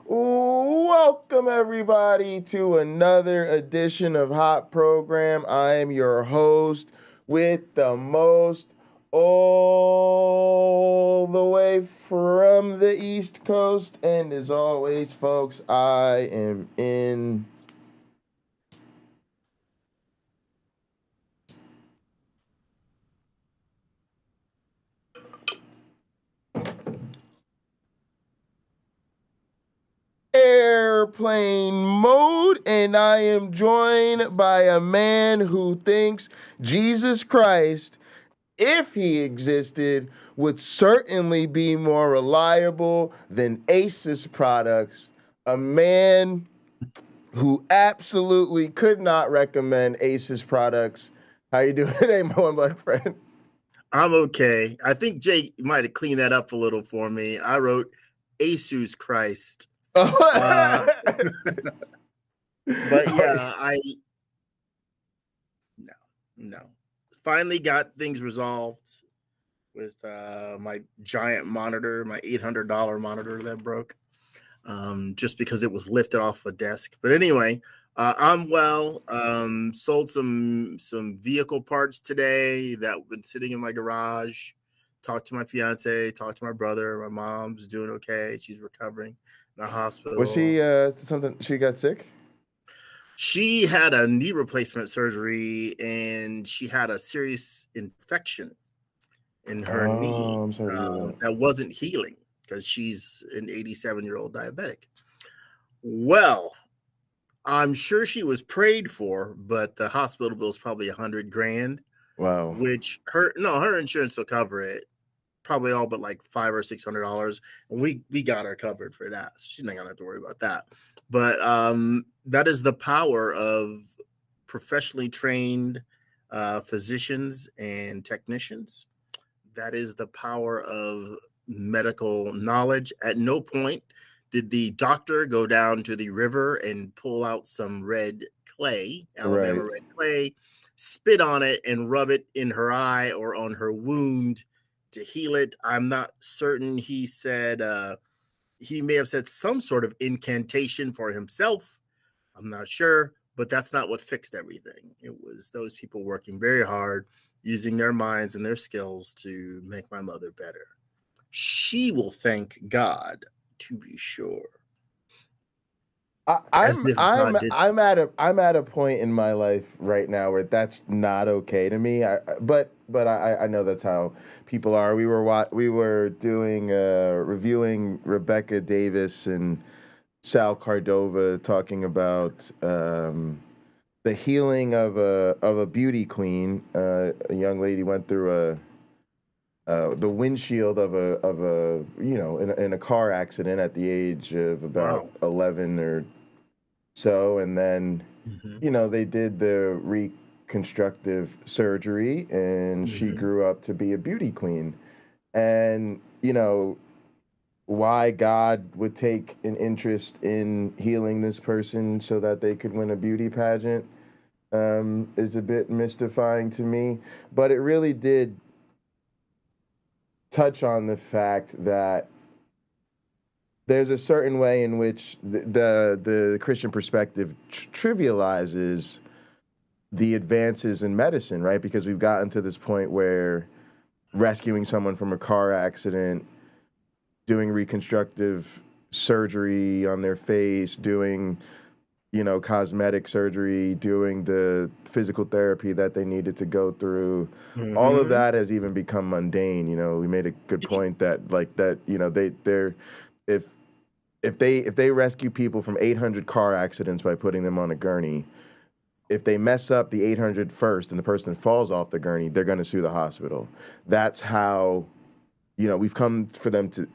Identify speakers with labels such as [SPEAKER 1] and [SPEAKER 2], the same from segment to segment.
[SPEAKER 1] welcome everybody to another edition of Hot Program. I am your host with the most, all the way from the East Coast. And as always, folks, I am in airplane mode, and I am joined by a man who thinks Jesus Christ, if he existed, would certainly be more reliable than Asus products. A man who absolutely could not recommend Asus products. How you doing today, my one black friend?
[SPEAKER 2] I'm okay. I think Jay might have cleaned that up a little for me. I wrote Asus Christ. But yeah, no. Finally got things resolved with my giant monitor, my $800 monitor that broke, just because it was lifted off a desk. But anyway, I'm well. Sold some vehicle parts today that have been sitting in my garage. Talked to my fiance, talked to my brother. My mom's doing okay. She's recovering in the hospital.
[SPEAKER 1] Was she she got sick?
[SPEAKER 2] She had a knee replacement surgery and she had a serious infection in her knee that wasn't healing because she's an 87-year-old diabetic. Well, I'm sure she was prayed for, but the hospital bill is probably $100,000.
[SPEAKER 1] Wow.
[SPEAKER 2] Which her insurance will cover it, probably all but like $500 or $600, and we got her covered for that. So she's not gonna have to worry about that. But that is the power of professionally trained physicians and technicians. That is the power of medical knowledge. At no point did the doctor go down to the river and pull out some red clay, Alabama red clay, spit on it and rub it in her eye or on her wound to heal it. I'm not certain. He said he may have said some sort of incantation for himself. I'm not sure, but that's not what fixed everything. It was those people working very hard, using their minds and their skills to make my mother better. She will thank God, to be sure.
[SPEAKER 1] I'm at a point in my life right now where that's not okay to me. But I know that's how people are. We were doing reviewing Rebecca Davis and Sal Cardova talking about the healing of a beauty queen. A young lady went through the windshield of a in a car accident at the age of about 11 or so, and then they did the reconstructive surgery, and she grew up to be a beauty queen. And why God would take an interest in healing this person so that they could win a beauty pageant is a bit mystifying to me. But it really did touch on the fact that there's a certain way in which the Christian perspective trivializes the advances in medicine, right? Because we've gotten to this point where rescuing someone from a car accident, doing reconstructive surgery on their face, doing cosmetic surgery, doing the physical therapy that they needed to go through. All of that has even become mundane. We made a good point that if they rescue people from 800 car accidents by putting them on a gurney, if they mess up the 800 first and the person falls off the gurney, they're going to sue the hospital. That's how we've come to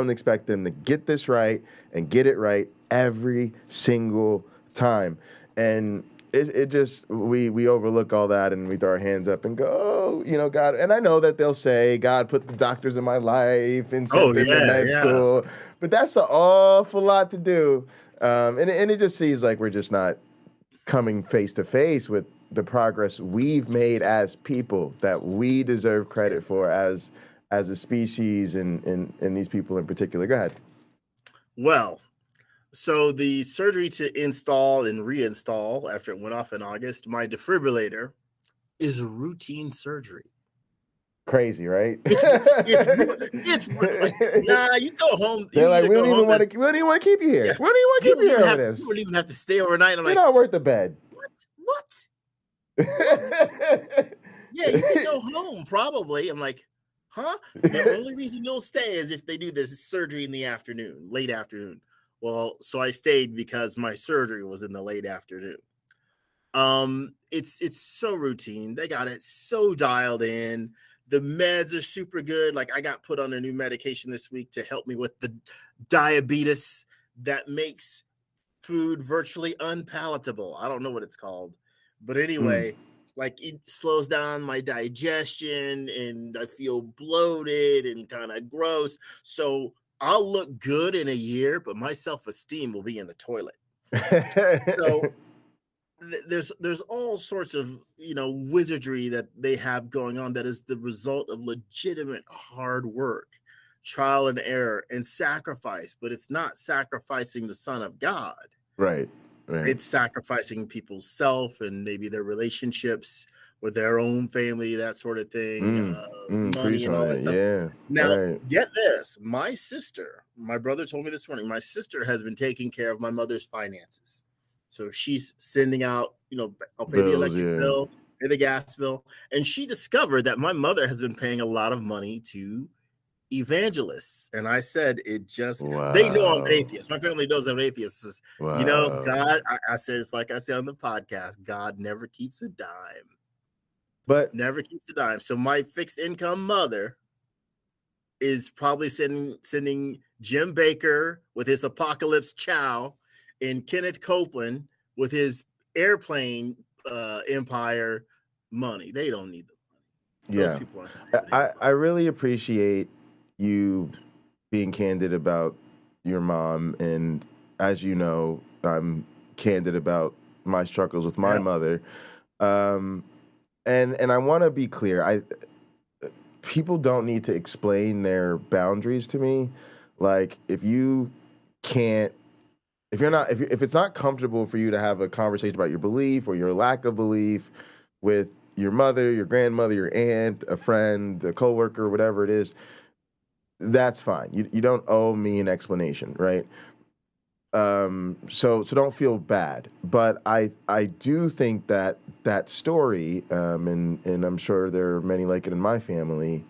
[SPEAKER 1] expect them to get this right and get it right every single time. And it just, we overlook all that and we throw our hands up and go, oh, God. And I know that they'll say, God put the doctors in my life and sent them to med school. But that's an awful lot to do. And it just seems like we're just not coming face to face with the progress we've made as people that we deserve credit for as as a species and these people in particular? Go ahead.
[SPEAKER 2] Well, so the surgery to install and reinstall after it went off in August, my defibrillator is routine surgery.
[SPEAKER 1] Crazy, right?
[SPEAKER 2] It's like, nah, you go home.
[SPEAKER 1] They're like, we don't even want to keep you here.
[SPEAKER 2] Yeah,
[SPEAKER 1] We don't even want to keep you here with this.
[SPEAKER 2] You don't even have to stay overnight. I'm
[SPEAKER 1] You're
[SPEAKER 2] like,
[SPEAKER 1] not worth the bed.
[SPEAKER 2] What? Yeah, you can go home probably. I'm like, huh? The only reason you'll stay is if they do this surgery in the afternoon, late afternoon. Well, so I stayed because my surgery was in the late afternoon. It's so routine. They got it so dialed in. The meds are super good. Like I got put on a new medication this week to help me with the diabetes that makes food virtually unpalatable. I don't know what it's called, but anyway, like it slows down my digestion and I feel bloated and kind of gross. So I'll look good in a year, but my self-esteem will be in the toilet. So there's all sorts of wizardry that they have going on that is the result of legitimate hard work, trial and error, and sacrifice. But it's not sacrificing the Son of God.
[SPEAKER 1] Right.
[SPEAKER 2] It's sacrificing people's self and maybe their relationships with their own family, that sort of thing, money and all that stuff.
[SPEAKER 1] Yeah.
[SPEAKER 2] Now, get this. My brother told me this morning, my sister has been taking care of my mother's finances. So she's sending out, I'll pay the electric bill, pay the gas bill. And she discovered that my mother has been paying a lot of money to evangelists. And I said, they know I'm an atheist. My family knows I'm an atheist. God, I said, it's like I said on the podcast, God never keeps a dime. Never keeps a dime. So my fixed income mother is probably sending Jim Baker with his Apocalypse Chow and Kenneth Copeland with his airplane empire money. They don't need the money. Those people
[SPEAKER 1] I really appreciate you being candid about your mom, and as you know, I'm candid about my struggles with my mother. And I want to be clear. People don't need to explain their boundaries to me. Like if it's not comfortable for you to have a conversation about your belief or your lack of belief with your mother, your grandmother, your aunt, a friend, a coworker, whatever it is, that's fine. You don't owe me an explanation, right? So don't feel bad. But I do think that story, and I'm sure there are many like it in my family,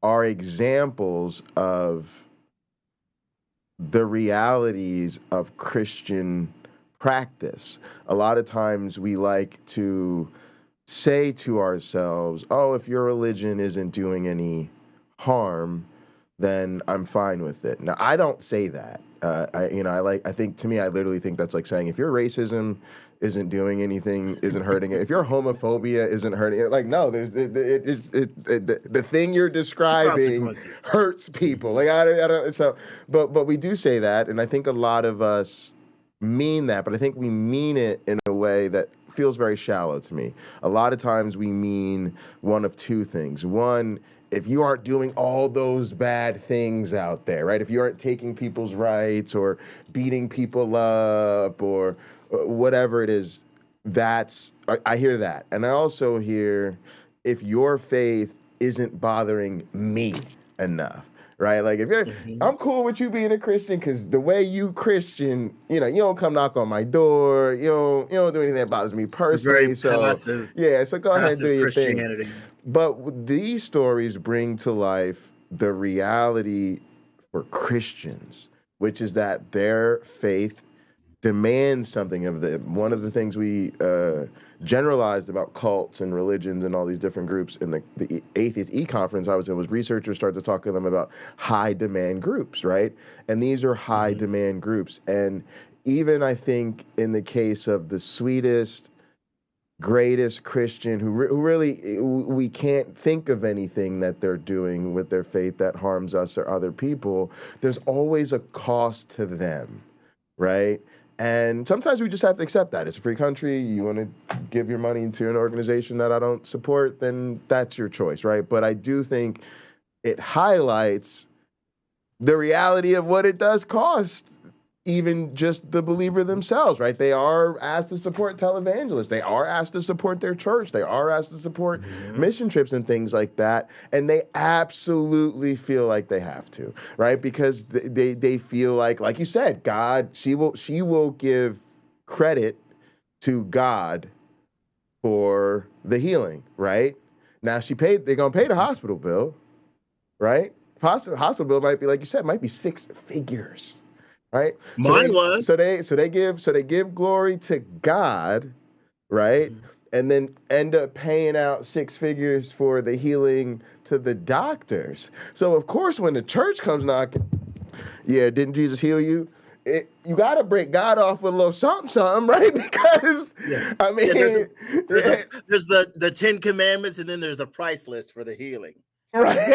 [SPEAKER 1] are examples of the realities of Christian practice. A lot of times we like to say to ourselves, oh, if your religion isn't doing any harm, then I'm fine with it. Now, I don't say that. I literally think that's like saying if your racism isn't doing anything, isn't hurting it, if your homophobia isn't hurting it, like, no, the thing you're describing hurts people. Like, I don't, so, but we do say that, and I think a lot of us mean that, but I think we mean it in a way that feels very shallow to me. A lot of times we mean one of two things. One, if you aren't doing all those bad things out there, right? If you aren't taking people's rights or beating people up or whatever it is, I hear that. And I also hear if your faith isn't bothering me enough, right? Like if you're, I'm cool with you being a Christian because the way you Christian, you don't come knock on my door, you don't do anything that bothers me personally.
[SPEAKER 2] Very passive,
[SPEAKER 1] so go ahead and do your
[SPEAKER 2] Christianity.
[SPEAKER 1] thing. But these stories bring to life the reality for Christians, which is that their faith demands something of them. One of the things we generalized about cults and religions and all these different groups in the atheist e-conference I was in was researchers started to talk to them about high demand groups, right? And these are high demand groups. And even I think in the case of the sweetest, greatest Christian who really, we can't think of anything that they're doing with their faith that harms us or other people, there's always a cost to them, right? And sometimes we just have to accept that. It's a free country. You want to give your money to an organization that I don't support, then that's your choice, right? But I do think it highlights the reality of what it does cost even just the believer themselves, right? They are asked to support televangelists. They are asked to support their church. They are asked to support mission trips and things like that. And they absolutely feel like they have to, right? Because they feel like you said, God, she will give credit to God for the healing, right? Now they're gonna pay the hospital bill, right? Hospital bill might be, like you said, might be 6 figures. Right.
[SPEAKER 2] Mine was.
[SPEAKER 1] So they give glory to God, right? And then end up paying out 6 figures for the healing to the doctors. So of course, when the church comes knocking, yeah, didn't Jesus heal you? You got to break God off with a little something, right? Because I mean,
[SPEAKER 2] there's the 10 Commandments, and then there's the price list for the healing.
[SPEAKER 1] Right.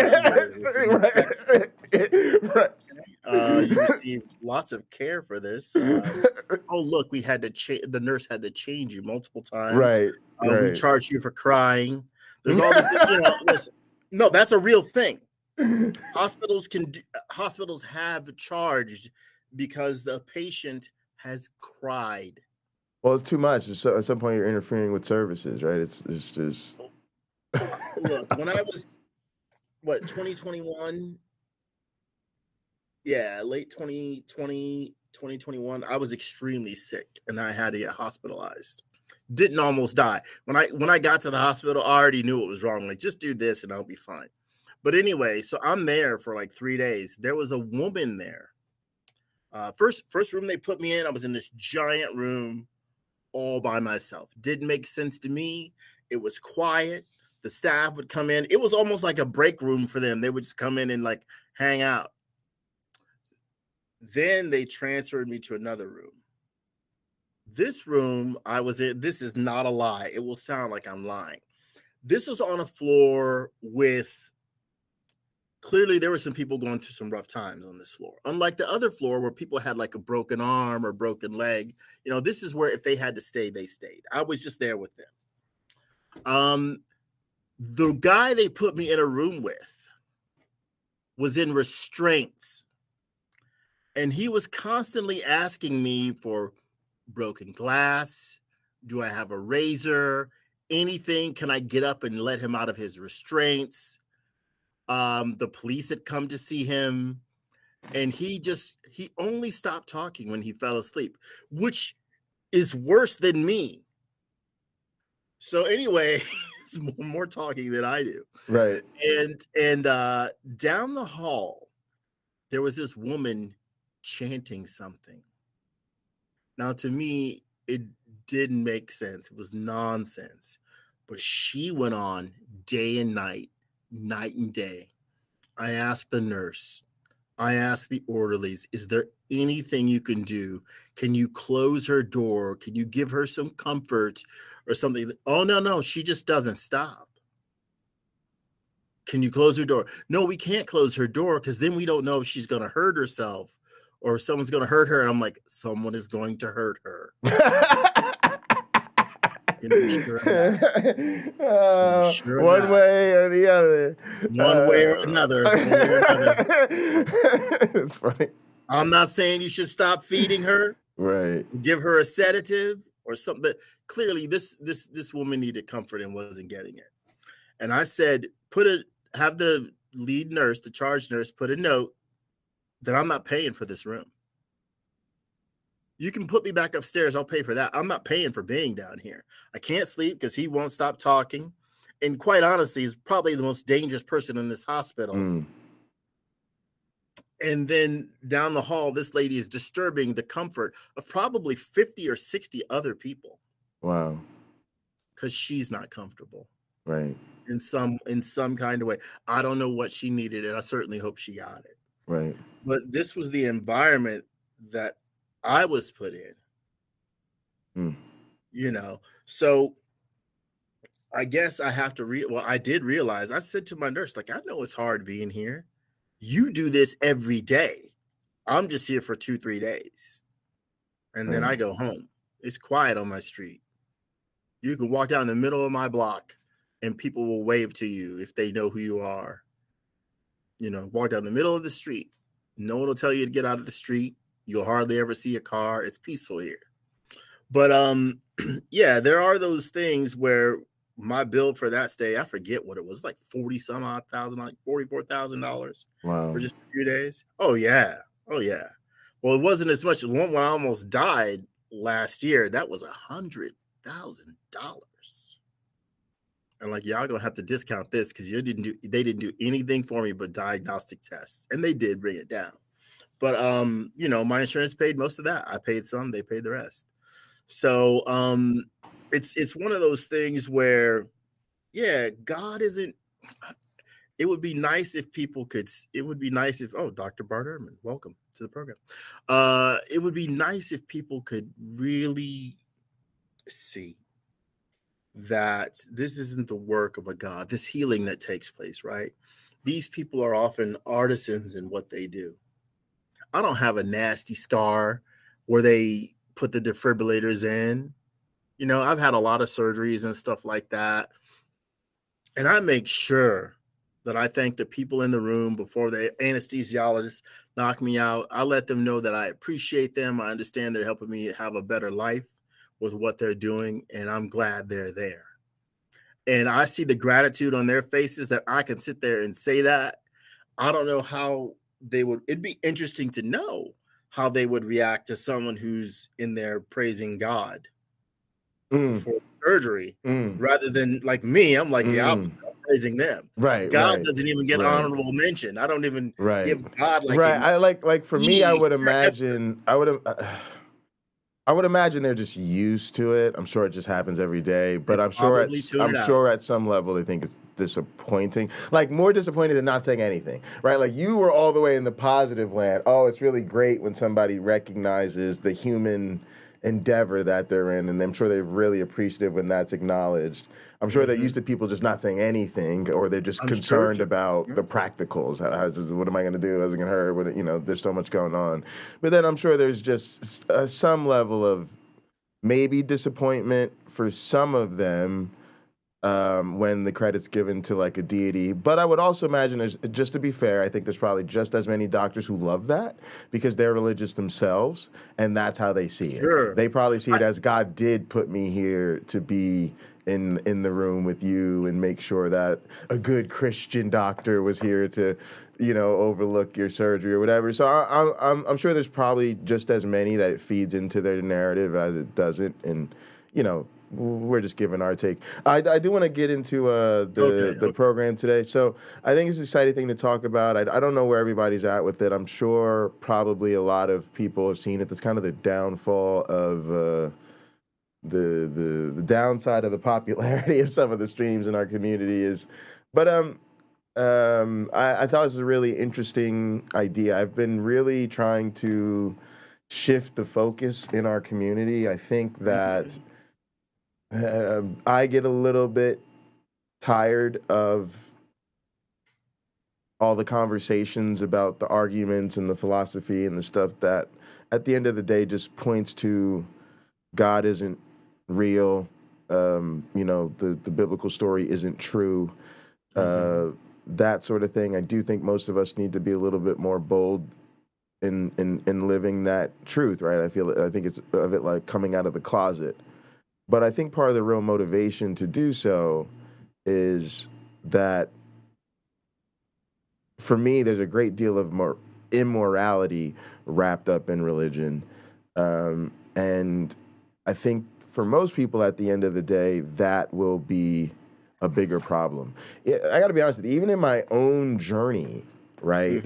[SPEAKER 2] You receive lots of care for this. Oh, look, we had to the nurse had to change you multiple times.
[SPEAKER 1] Right.
[SPEAKER 2] We charged you for crying. There's all this, no, that's a real thing. Hospitals have charged because the patient has cried.
[SPEAKER 1] Well, it's too much. So at some point, you're interfering with services, right? It's just.
[SPEAKER 2] Look, when I was 2021, late 2020, 2021, I was extremely sick and I had to get hospitalized. Didn't almost die. When I got to the hospital, I already knew what was wrong. Like, just do this and I'll be fine. But anyway, so I'm there for like 3 days. There was a woman there. First room they put me in, I was in this giant room all by myself. Didn't make sense to me. It was quiet. The staff would come in. It was almost like a break room for them. They would just come in and like hang out. Then they transferred me to another room. This room I was in, this is not a lie. It will sound like I'm lying. This was on a floor with, clearly there were some people going through some rough times on this floor. Unlike the other floor where people had like a broken arm or broken leg, this is where if they had to stay, they stayed. I was just there with them. The guy they put me in a room with was in restraints. And he was constantly asking me for broken glass. Do I have a razor? Anything? Can I get up and let him out of his restraints? The police had come to see him. And he only stopped talking when he fell asleep, which is worse than me. So anyway, it's more talking than I do.
[SPEAKER 1] Right.
[SPEAKER 2] And down the hall, there was this woman chanting something. Now, to me, it didn't make sense. It was nonsense. But she went on day and night and day. I asked the nurse, I asked the orderlies, is there anything you can do? Can you close her door? Can you give her some comfort or something? Oh, no, she just doesn't stop. Can you close her door? No, we can't close her door because then we don't know if she's going to hurt herself or if someone's going to hurt her. And I'm like, someone is going to hurt her.
[SPEAKER 1] Sure one way or the other.
[SPEAKER 2] One way or another.
[SPEAKER 1] It's funny.
[SPEAKER 2] I'm not saying you should stop feeding her.
[SPEAKER 1] Right.
[SPEAKER 2] Give her a sedative or something. But clearly this woman needed comfort and wasn't getting it. And I said, have the lead nurse, the charge nurse, put a note that I'm not paying for this room. You can put me back upstairs. I'll pay for that. I'm not paying for being down here. I can't sleep because he won't stop talking. And quite honestly, he's probably the most dangerous person in this hospital. And then down the hall, this lady is disturbing the comfort of probably 50 or 60 other people.
[SPEAKER 1] Wow.
[SPEAKER 2] Because she's not comfortable.
[SPEAKER 1] Right.
[SPEAKER 2] In some kind of way. I don't know what she needed, and I certainly hope she got it.
[SPEAKER 1] Right.
[SPEAKER 2] But this was the environment that I was put in. So I guess I have to I did realize, I said to my nurse, like, I know it's hard being here. You do this every day. I'm just here for 2-3 days. And then I go home. It's quiet on my street. You can walk down the middle of my block and people will wave to you if they know who you are. walk down the middle of the street. No one will tell you to get out of the street. You'll hardly ever see a car. It's peaceful here. But yeah, there are those things where my bill for that stay, I forget what it was, like $40,000, like $44,000
[SPEAKER 1] Wow.
[SPEAKER 2] for just a few days. Oh yeah. Well, it wasn't as much as one when I almost died last year. That was $100,000. And like, y'all gonna have to discount this because they didn't do anything for me but diagnostic tests, and they did bring it down. But my insurance paid most of that. I paid some, they paid the rest. So it's one of those things where, yeah, God isn't. It would be nice if people could. It would be nice if Dr. Bart Ehrman, welcome to the program. It would be nice if people could really see that this isn't the work of a God, this healing that takes place, right? These people are often artisans in what they do. I don't have a nasty scar where they put the defibrillators in. I've had a lot of surgeries and stuff like that. And I make sure that I thank the people in the room before the anesthesiologist knock me out. I let them know that I appreciate them. I understand they're helping me have a better life with what they're doing, and I'm glad they're there. And I see the gratitude on their faces that I can sit there and say that. I don't know how they would. It'd be interesting to know how they would react to someone who's in there praising God for surgery, rather than like me. I'm like the opposite. I'm praising them.
[SPEAKER 1] Right.
[SPEAKER 2] God doesn't even get honorable mention. I don't even give God like
[SPEAKER 1] I like for me. I would imagine. I would imagine they're just used to it. I'm sure it just happens every day, but I'm sure at some level they think it's disappointing. Like more disappointed than not saying anything, right? Like you were all the way in the positive land. Oh, it's really great when somebody recognizes the human endeavor that they're in, and I'm sure they're really appreciative when that's acknowledged. I'm sure they're used to people just not saying anything, or they're just concerned about the practicals. What am I going to do? How's it going to hurt? There's so much going on. But then I'm sure there's just some level of maybe disappointment for some of them when the credit's given to like a deity. But I would also imagine, just to be fair, I think there's probably just as many doctors who love that because they're religious themselves, and that's how they see it. They probably see it as God did put me here to be in the room with you and make sure that a good Christian doctor was here to, overlook your surgery or whatever. So I'm sure there's probably just as many that it feeds into their narrative as it doesn't, and we're just giving our take. I do want to get into the program today. So I think it's an exciting thing to talk about. I don't know where everybody's at with it. I'm sure probably a lot of people have seen it. That's kind of the downfall of the downside of the popularity of some of the streams in our community is. But I thought this was a really interesting idea. I've been really trying to shift the focus in our community. I think that I get a little bit tired of all the conversations about the arguments and the philosophy and the stuff that at the end of the day just points to God isn't real. The biblical story isn't true. That sort of thing. I do think most of us need to be a little bit more bold in living that truth, right? I think it's of it like coming out of the closet. But I think part of the real motivation to do so is that, for me, there's a great deal of immorality wrapped up in religion. And I think for most people at the end of the day, that will be a bigger problem. I got to be honest with you, even in my own journey, right?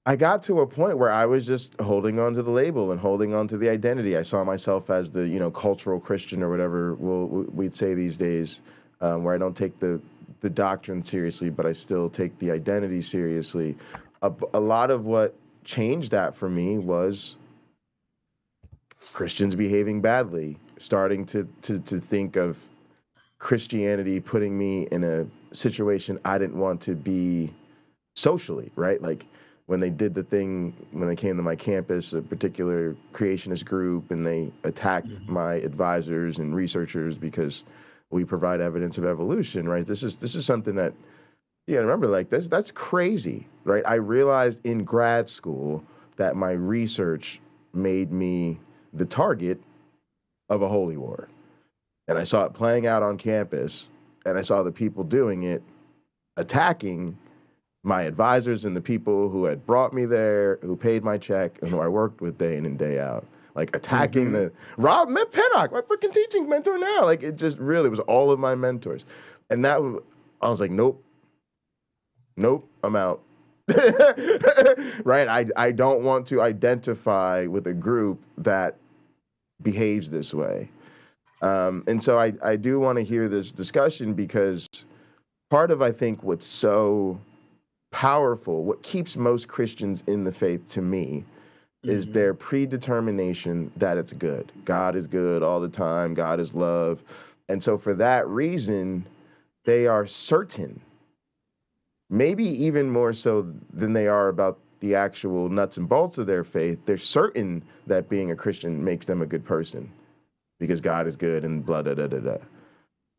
[SPEAKER 1] I got to a point where I was just holding on to the label and holding on to the identity. I saw myself as the, cultural Christian or whatever we'd say these days, where I don't take the doctrine seriously, but I still take the identity seriously. A lot of what changed that for me was Christians behaving badly, starting to think of Christianity putting me in a situation I didn't want to be socially, right? Like, when they did the thing, when they came to my campus, a particular creationist group, and they attacked my advisors and researchers because we provide evidence of evolution, right? This is something that, yeah, remember, like that's crazy, right? I realized in grad school that my research made me the target of a holy war. And I saw it playing out on campus, and I saw the people doing it attacking my advisors and the people who had brought me there, who paid my check, and who I worked with day in and day out. Like attacking the Rob Pennock, my freaking teaching mentor now. Like it just really was all of my mentors. And I was like, nope, I'm out. Right? I don't want to identify with a group that behaves this way. And so I do want to hear this discussion, because part of, I think, what's so powerful, what keeps most Christians in the faith to me, is their predetermination that it's good. God is good all the time. God is love. And so for that reason, they are certain, maybe even more so than they are about the actual nuts and bolts of their faith. They're certain that being a Christian makes them a good person because God is good and blah, da, da, da, da.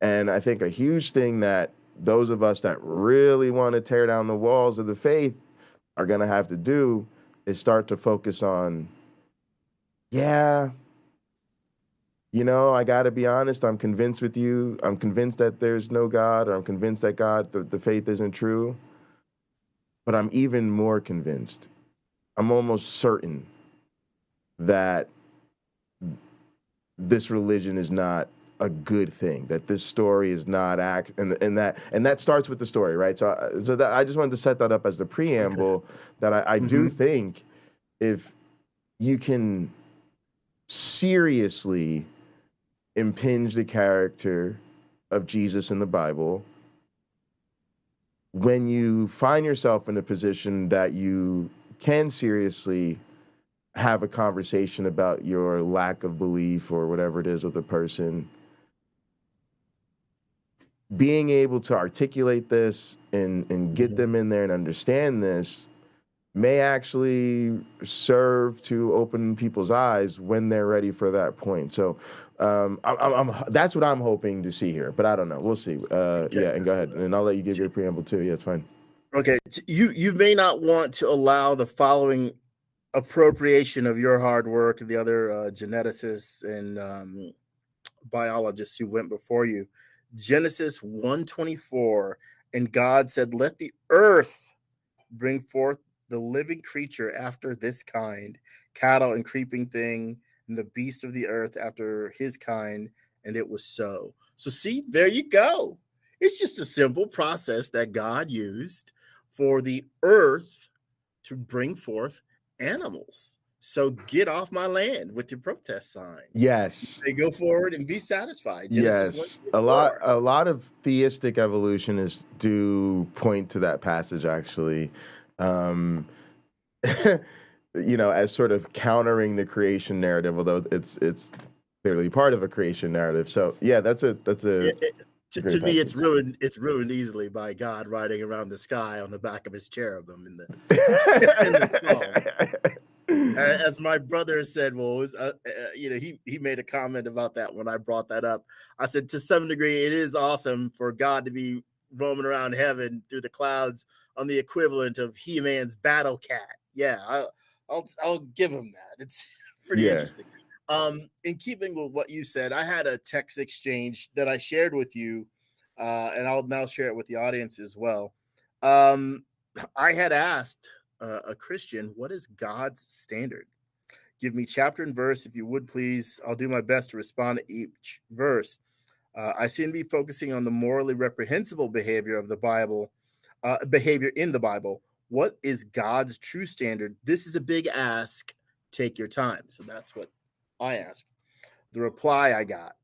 [SPEAKER 1] And I think a huge thing that those of us that really want to tear down the walls of the faith are going to have to do is start to focus on, yeah, you know, I got to be honest, I'm convinced with you. I'm convinced that there's no God, or I'm convinced that the faith isn't true. But I'm even more convinced, I'm almost certain that this religion is not a good thing, that this story is not and that starts with the story, right? So that I just wanted to set that up as the preamble, that I do think if you can seriously impinge the character of Jesus in the Bible, when you find yourself in a position that you can seriously have a conversation about your lack of belief or whatever it is with a person, being able to articulate this and get them in there and understand this may actually serve to open people's eyes when they're ready for that point. So that's what I'm hoping to see here, but I don't know. We'll see. Yeah, and go ahead, and I'll let you give your preamble too. Yeah, it's fine.
[SPEAKER 2] Okay, you may not want to allow the following appropriation of your hard work, the other geneticists and biologists who went before you. Genesis 1:24, and God said, "Let the earth bring forth the living creature after this kind, cattle and creeping thing, and the beast of the earth after his kind, and it was so." So see, there you go. It's just a simple process that God used for the earth to bring forth animals. So get off my land with your protest sign.
[SPEAKER 1] Yes.
[SPEAKER 2] They go forward and be satisfied.
[SPEAKER 1] Genesis 1:24. A lot of theistic evolutionists do point to that passage, actually. You know, as sort of countering the creation narrative, although it's clearly part of a creation narrative. So yeah, that's a
[SPEAKER 2] to me, it's ruined easily by God riding around the sky on the back of his cherubim in the Psalm. As my brother said, well, you know, he made a comment about that when I brought that up. I said, to some degree, it is awesome for God to be roaming around heaven through the clouds on the equivalent of He-Man's battle cat. Yeah, I'll give him that. It's pretty interesting. In keeping with what you said, I had a text exchange that I shared with you, and I'll now share it with the audience as well. I had asked a Christian, what is God's standard? Give me chapter and verse, if you would, please. I'll do my best to respond to each verse. I seem to be focusing on the morally reprehensible behavior of the Bible, behavior in the Bible. What is God's true standard? This is a big ask. Take your time. So that's what I asked. The reply I got,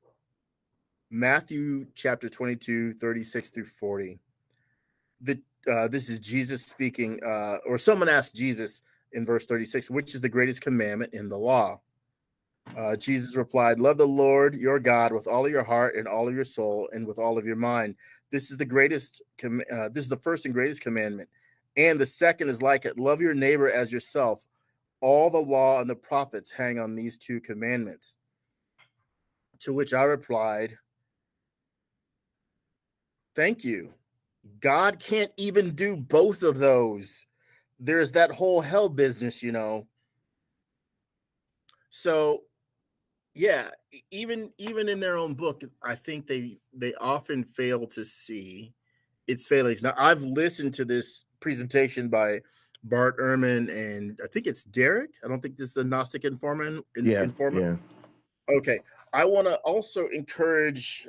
[SPEAKER 2] Matthew chapter 22, 36 through 40. This is Jesus speaking, or someone asked Jesus in verse 36, which is the greatest commandment in the law? Jesus replied, love the Lord your God with all of your heart and all of your soul and with all of your mind. This is the greatest. This is the first and greatest commandment. And the second is like it. Love your neighbor as yourself. All the law and the prophets hang on these two commandments. To which I replied, Thank you. God can't even do both of those. There's that whole hell business, you know. So yeah, even in their own book, I think they often fail to see its failings. Now, I've listened to this presentation by Bart, Ehrman, and I think it's Derek. I don't think this is the Gnostic informant.
[SPEAKER 1] Yeah.
[SPEAKER 2] Okay. I want to also encourage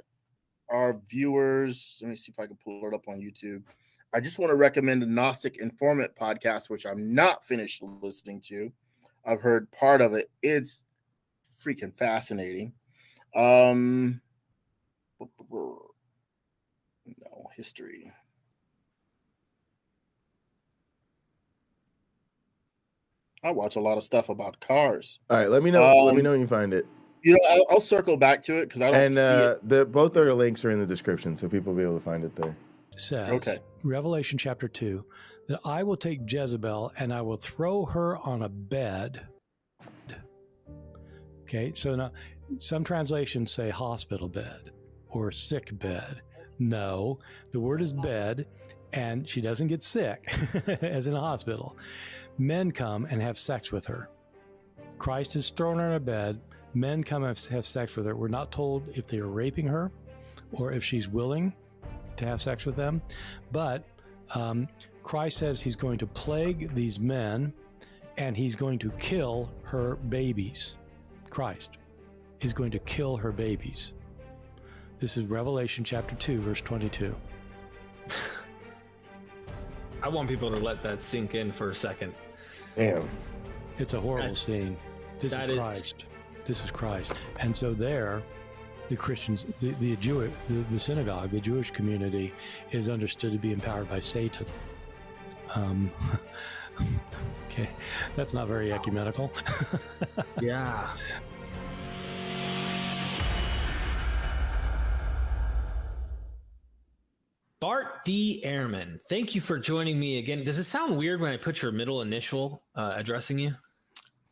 [SPEAKER 2] our viewers. Let me see if I can pull it up on YouTube. I just want to recommend the Gnostic Informant podcast, which I'm not finished listening to. I've heard part of it. It's freaking fascinating. No, history. I watch a lot of stuff about cars.
[SPEAKER 1] All right, let me know. Let me know when you find it.
[SPEAKER 2] You know, I'll circle back to it because I don't see it.
[SPEAKER 1] Both their links are in the description, so people will be able to find it there.
[SPEAKER 3] It says,
[SPEAKER 2] Okay.
[SPEAKER 3] Revelation chapter 2, that I will take Jezebel and I will throw her on a bed. Okay, so now some translations say hospital bed or sick bed. No, the word is bed, and she doesn't get sick, as in a hospital. Men come and have sex with her. Christ is thrown her on a bed. Men come and have sex with her. We're not told if they are raping her or if she's willing to have sex with them. But Christ says he's going to plague these men and he's going to kill her babies. Christ is going to kill her babies. This is Revelation chapter 2, verse 22.
[SPEAKER 4] I want people to let that sink in for a second.
[SPEAKER 1] Damn.
[SPEAKER 3] It's a horrible scene. This is Christ. This is Christ. And so there, the Christians, the synagogue, the Jewish community is understood to be empowered by Satan. Okay, that's not very ecumenical.
[SPEAKER 4] Yeah. Bart D. Ehrman, thank you for joining me again. Does it sound weird when I put your middle initial addressing you?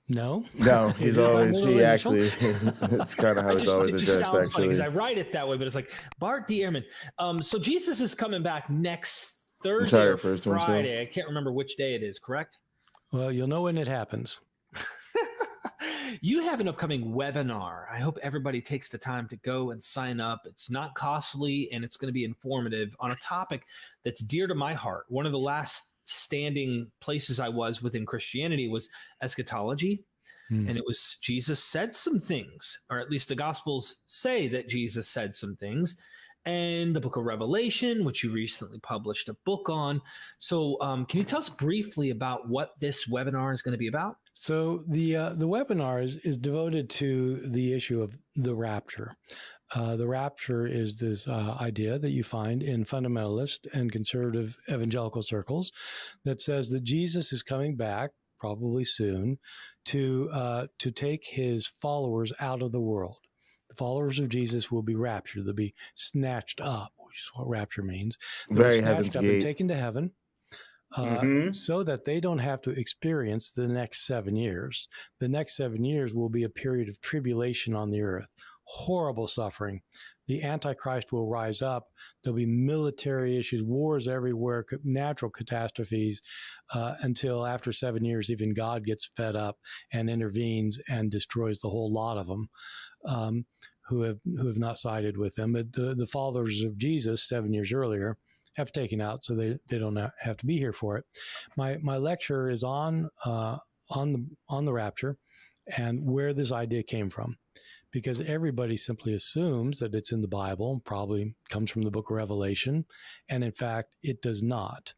[SPEAKER 3] No,
[SPEAKER 1] he's always, he actually, it's kind of how it's always addressed,
[SPEAKER 4] sounds
[SPEAKER 1] actually.
[SPEAKER 4] Because I write it that way, but it's like Bart D. Ehrman. So Jesus is coming back next Thursday or Friday. I can't remember which day it is, correct?
[SPEAKER 3] Well, you'll know when it happens.
[SPEAKER 4] You have an upcoming webinar. I hope everybody takes the time to go and sign up. It's not costly, and it's going to be informative on a topic that's dear to my heart. One of the last standing places I was within Christianity was eschatology. And it was Jesus said some things, or at least the Gospels say that Jesus said some things. And the book of Revelation, which you recently published a book on. So can you tell us briefly about what this webinar is going to be about?
[SPEAKER 3] So the webinar is devoted to the issue of the rapture. The rapture is this idea that you find in fundamentalist and conservative evangelical circles that says that Jesus is coming back, probably soon, to take his followers out of the world. The followers of Jesus will be raptured. They'll be snatched up, which is what rapture means. They'll be snatched up and taken to heaven. So that they don't have to experience the next 7 years. The next 7 years will be a period of tribulation on the earth, horrible suffering. The Antichrist will rise up. There'll be military issues, wars everywhere, natural catastrophes, until after 7 years, even God gets fed up and intervenes and destroys the whole lot of them who have not sided with him. But the followers of Jesus 7 years earlier have taken out, so they don't have to be here for it. My lecture is on the rapture and where this idea came from, because everybody simply assumes that it's in the Bible, probably comes from the book of Revelation, and in fact, it does not.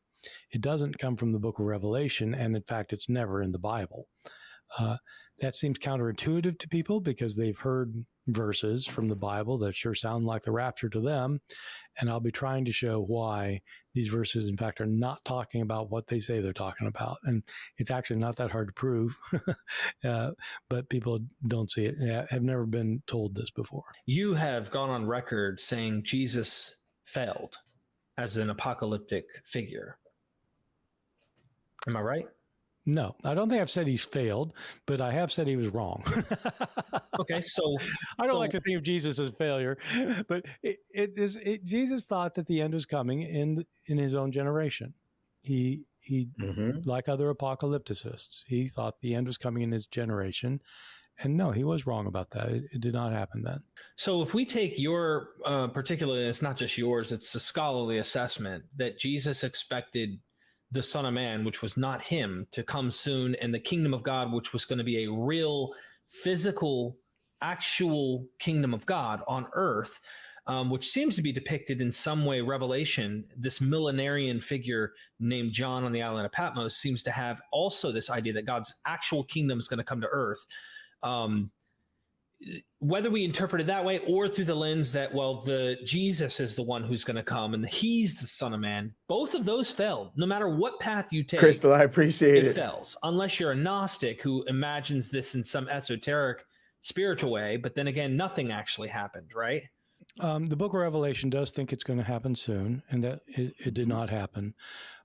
[SPEAKER 3] It doesn't come from the book of Revelation, and in fact, it's never in the Bible. That seems counterintuitive to people because they've heard verses from the Bible that sure sound like the rapture to them. And I'll be trying to show why these verses, in fact, are not talking about what they say they're talking about. And it's actually not that hard to prove, but people don't see it, have never been told this before.
[SPEAKER 4] You have gone on record saying Jesus failed as an apocalyptic figure. Am I right?
[SPEAKER 3] No, I don't think I've said he's failed, but I have said he was wrong.
[SPEAKER 4] Okay, so
[SPEAKER 3] I don't like to think of Jesus as failure, but Jesus thought that the end was coming in his own generation. He like other apocalypticists, he thought the end was coming in his generation, and no, he was wrong about that. It did not happen then.
[SPEAKER 4] So if we take your particularly, it's not just yours, it's a scholarly assessment that Jesus expected the Son of Man, which was not him, to come soon, and the kingdom of God, which was going to be a real, physical, actual kingdom of God on earth, which seems to be depicted in some way. Revelation, this millenarian figure named John on the island of Patmos, seems to have also this idea that God's actual kingdom is going to come to earth. Whether we interpret it that way or through the lens that, well, the Jesus is the one who's going to come and he's the Son of Man, both of those failed. No matter what path you take,
[SPEAKER 1] Crystal, I appreciate it.
[SPEAKER 4] It fails, unless you're a Gnostic who imagines this in some esoteric spiritual way. But then again, nothing actually happened, right?
[SPEAKER 3] The book of Revelation does think it's going to happen soon, and that it did not happen.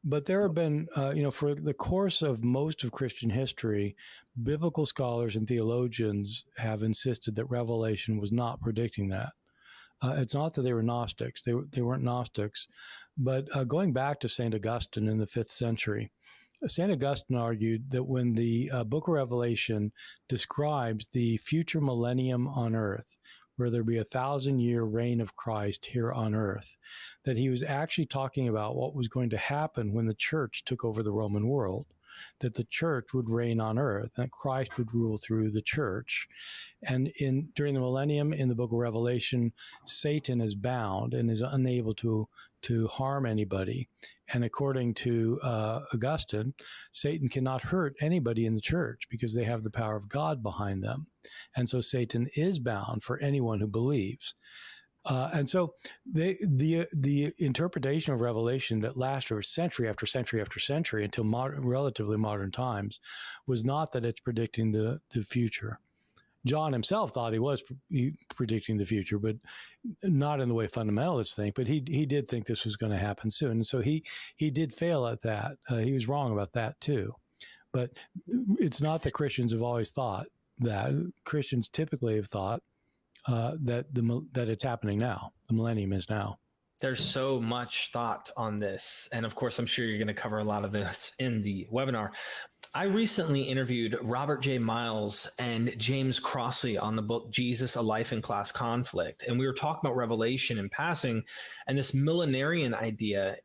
[SPEAKER 3] But there have been, for the course of most of Christian history, biblical scholars and theologians have insisted that Revelation was not predicting that. It's not that they were Gnostics. They weren't Gnostics. But going back to St. Augustine in the 5th century, St. Augustine argued that when the book of Revelation describes the future millennium on earth, where there'd be 1,000-year reign of Christ here on earth, that he was actually talking about what was going to happen when the church took over the Roman world, that the church would reign on earth, that Christ would rule through the church. And during the millennium in the book of Revelation, Satan is bound and is unable to harm anybody. And according to Augustine, Satan cannot hurt anybody in the church because they have the power of God behind them. And so Satan is bound for anyone who believes. And so the interpretation of Revelation that lasted for century after century after century until relatively modern times was not that it's predicting the future. John himself thought he was predicting the future, but not in the way fundamentalists think. But he did think this was going to happen soon, and so he did fail at that. He was wrong about that too. But it's not that Christians have always thought that. Christians typically have thought that it's happening now. The millennium is now.
[SPEAKER 4] There's so much thought on this, and of course, I'm sure you're going to cover a lot of this in the webinar. I recently interviewed Robert J. Miles and James Crossley on the book Jesus, A Life in Class Conflict. And we were talking about Revelation in passing and this millenarian idea.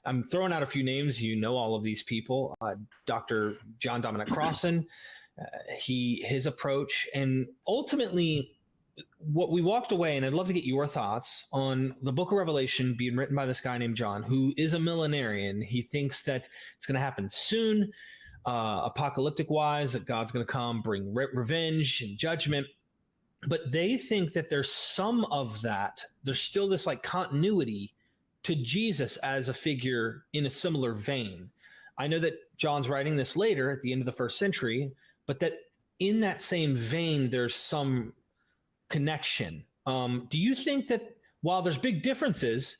[SPEAKER 4] I'm throwing out a few names. You know all of these people. Dr. John Dominic Crossan, his approach. And ultimately, what we walked away, and I'd love to get your thoughts on the book of Revelation being written by this guy named John, who is a millenarian. He thinks that it's going to happen soon. Apocalyptic wise, that God's going to come, bring revenge and judgment. But they think that there's some of that. There's still this like continuity to Jesus as a figure in a similar vein. I know that John's writing this later at the end of the 1st century, but that in that same vein, there's some connection. Do you think that while there's big differences,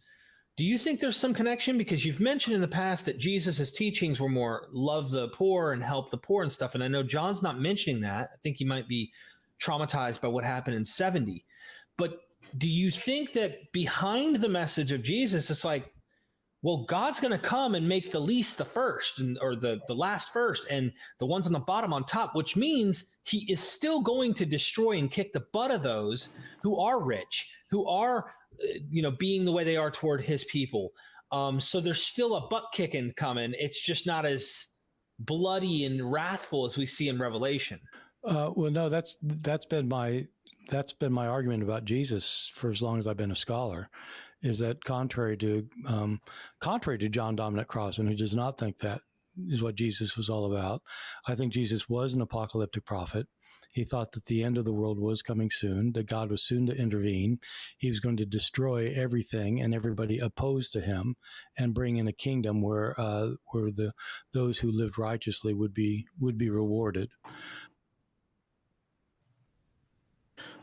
[SPEAKER 4] do you think there's some connection? Because you've mentioned in the past that Jesus's teachings were more love the poor and help the poor and stuff. And I know John's not mentioning that. I think he might be traumatized by what happened in 70. But do you think that behind the message of Jesus, it's like, well, God's going to come and make the least the first, or the last first, and the ones on the bottom on top, which means he is still going to destroy and kick the butt of those who are rich, who are being the way they are toward his people. So there's still a butt kicking coming. It's just not as bloody and wrathful as we see in Revelation.
[SPEAKER 3] Well, no, that's been my argument about Jesus for as long as I've been a scholar, is that contrary to John Dominic Crossan, who does not think that is what Jesus was all about, I think Jesus was an apocalyptic prophet. He thought that the end of the world was coming soon, that God was soon to intervene. He was going to destroy everything and everybody opposed to him, and bring in a kingdom where those who lived righteously would be rewarded.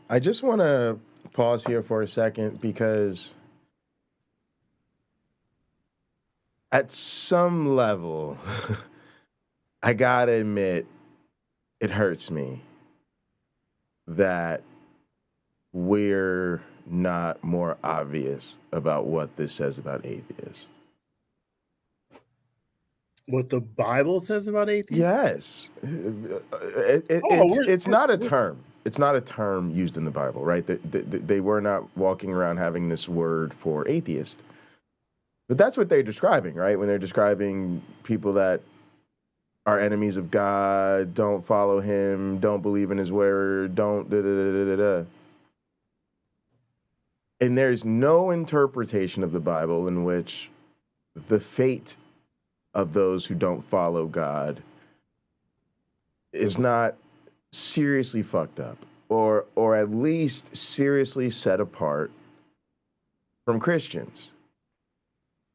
[SPEAKER 1] I just want to pause here for a second, because at some level, I gotta admit, it hurts me that we're not more obvious about what this says about atheists.
[SPEAKER 2] What the Bible says about atheists?
[SPEAKER 1] Yes. It's not a term. It's not a term used in the Bible, right? They were not walking around having this word for atheist. But that's what they're describing, right? When they're describing people that are enemies of God, don't follow him, don't believe in his word, don't da-da-da-da-da-da. And there's no interpretation of the Bible in which the fate of those who don't follow God is not seriously fucked up, or at least seriously set apart from Christians.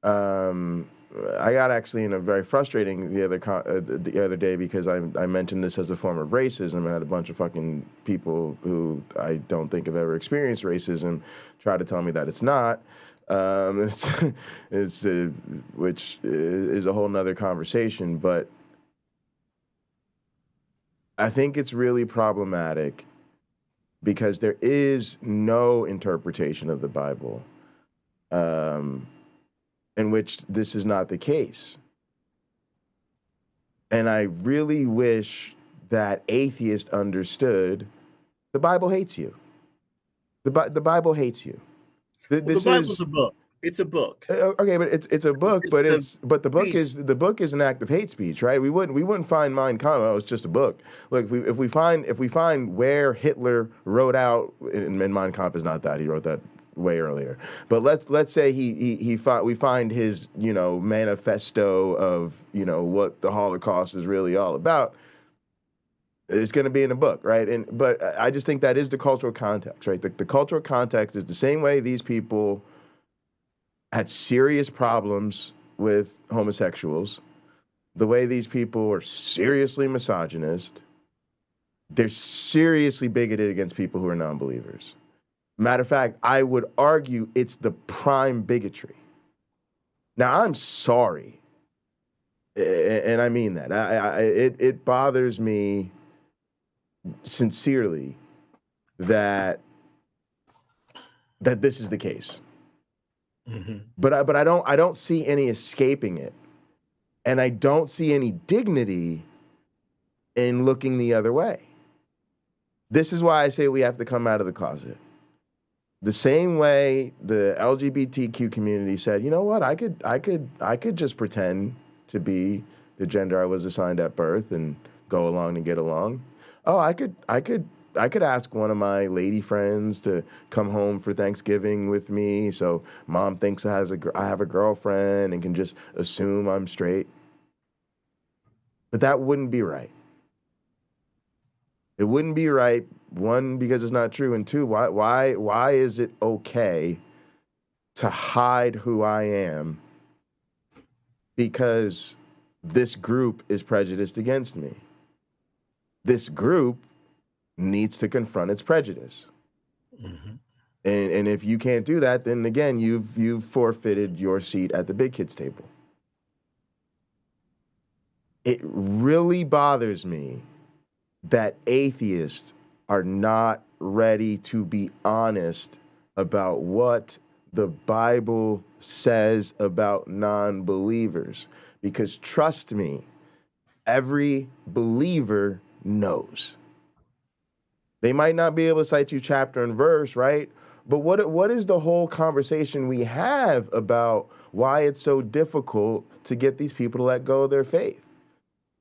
[SPEAKER 1] I got actually in a very frustrating the other day because I mentioned this as a form of racism, and I had a bunch of fucking people who I don't think have ever experienced racism try to tell me that it's not. Which is a whole nother conversation, but I think it's really problematic because there is no interpretation of the Bible in which this is not the case. And I really wish that atheists understood the Bible hates you. The Bible hates you.
[SPEAKER 2] The Bible's a book. It's a book.
[SPEAKER 1] Okay, but it's a book, but the book is an act of hate speech, right? We wouldn't find Mein Kampf. Oh, it's just a book. Look, if we find where Hitler wrote out, and Mein Kampf is not that, he wrote that way earlier. But let's say we find his manifesto of what the Holocaust is really all about. It's going to be in a book, right? But I just think that is the cultural context, right? The cultural context is the same way these people had serious problems with homosexuals, the way these people are seriously misogynist, they're seriously bigoted against people who are non-believers. Matter of fact, I would argue it's the prime bigotry. Now, I'm sorry, and I mean that. It bothers me sincerely that this is the case. Mm-hmm. But I don't see any escaping it, and I don't see any dignity in looking the other way. This is why I say we have to come out of the closet. The same way the LGBTQ community said, you know what, I could just pretend to be the gender I was assigned at birth and go along and get along. Oh, I could ask one of my lady friends to come home for Thanksgiving with me, so mom thinks I have a girlfriend and can just assume I'm straight. But that wouldn't be right. It wouldn't be right. One, because it's not true, and two, why is it okay to hide who I am because this group is prejudiced against me? This group needs to confront its prejudice. Mm-hmm. And if you can't do that, then again, you've forfeited your seat at the big kids table. It really bothers me that atheists are not ready to be honest about what the Bible says about non-believers. Because trust me, every believer knows. They might not be able to cite you chapter and verse, right? But what is the whole conversation we have about why it's so difficult to get these people to let go of their faith?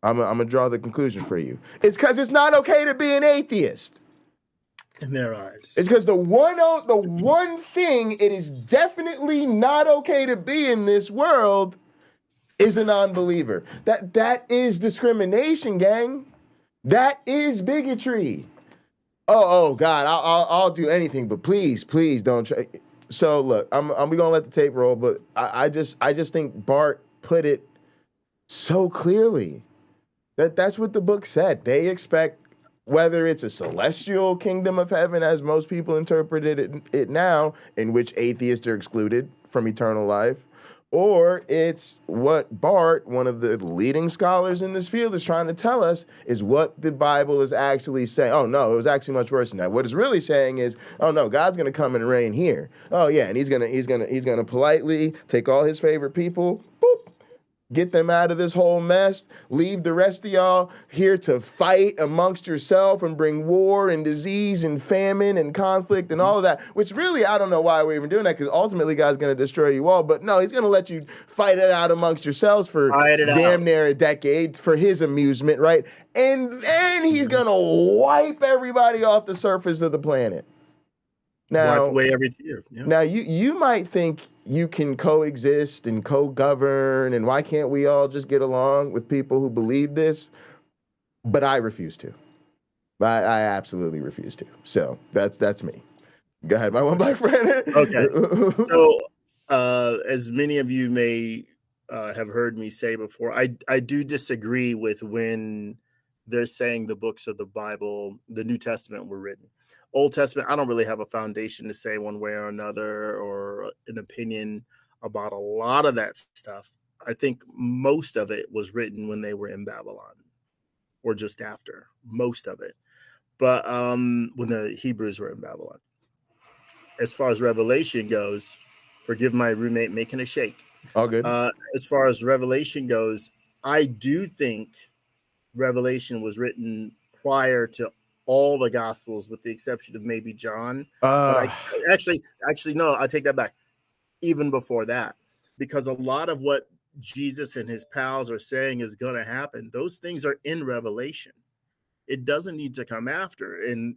[SPEAKER 1] I'm gonna draw the conclusion for you. It's because it's not okay to be an atheist.
[SPEAKER 2] In their eyes.
[SPEAKER 1] It's because the one thing it is definitely not okay to be in this world is a non-believer. That is discrimination, gang. That is bigotry. Oh God, I'll do anything, but please don't try. So look, we gonna let the tape roll, but I just think Bart put it so clearly. That's what the book said. They expect, whether it's a celestial kingdom of heaven, as most people interpreted it now, in which atheists are excluded from eternal life, or it's what Bart, one of the leading scholars in this field, is trying to tell us is what the Bible is actually saying. Oh no, it was actually much worse than that. What it's really saying is, oh no, God's gonna come and reign here. Oh yeah, and he's gonna politely take all his favorite people, boop, get them out of this whole mess, leave the rest of y'all here to fight amongst yourself and bring war and disease and famine and conflict and all of that, which really, I don't know why we're even doing that, because ultimately God's going to destroy you all. But no, he's going to let you fight it out amongst yourselves for damn near a decade for his amusement, right? And then he's going to wipe everybody off the surface of the planet. Now,
[SPEAKER 2] wipe away every tear. Yeah.
[SPEAKER 1] Now, you might think you can coexist and co-govern, and why can't we all just get along with people who believe this? But I refuse to. I absolutely refuse to. So that's me. Go ahead, my one black friend.
[SPEAKER 2] Okay. So, as many of you may have heard me say before, I do disagree with when they're saying the books of the Bible, the New Testament, were written. Old Testament, I don't really have a foundation to say one way or another or an opinion about a lot of that stuff. I think most of it was written when they were in Babylon or just after, most of it. But when the Hebrews were in Babylon. As far as Revelation goes, forgive my roommate making a shake.
[SPEAKER 1] All good.
[SPEAKER 2] As far as Revelation goes, I do think Revelation was written prior to all the Gospels, with the exception of maybe John. But actually, no, I take that back. Even before that, because a lot of what Jesus and his pals are saying is going to happen, those things are in Revelation. It doesn't need to come after. And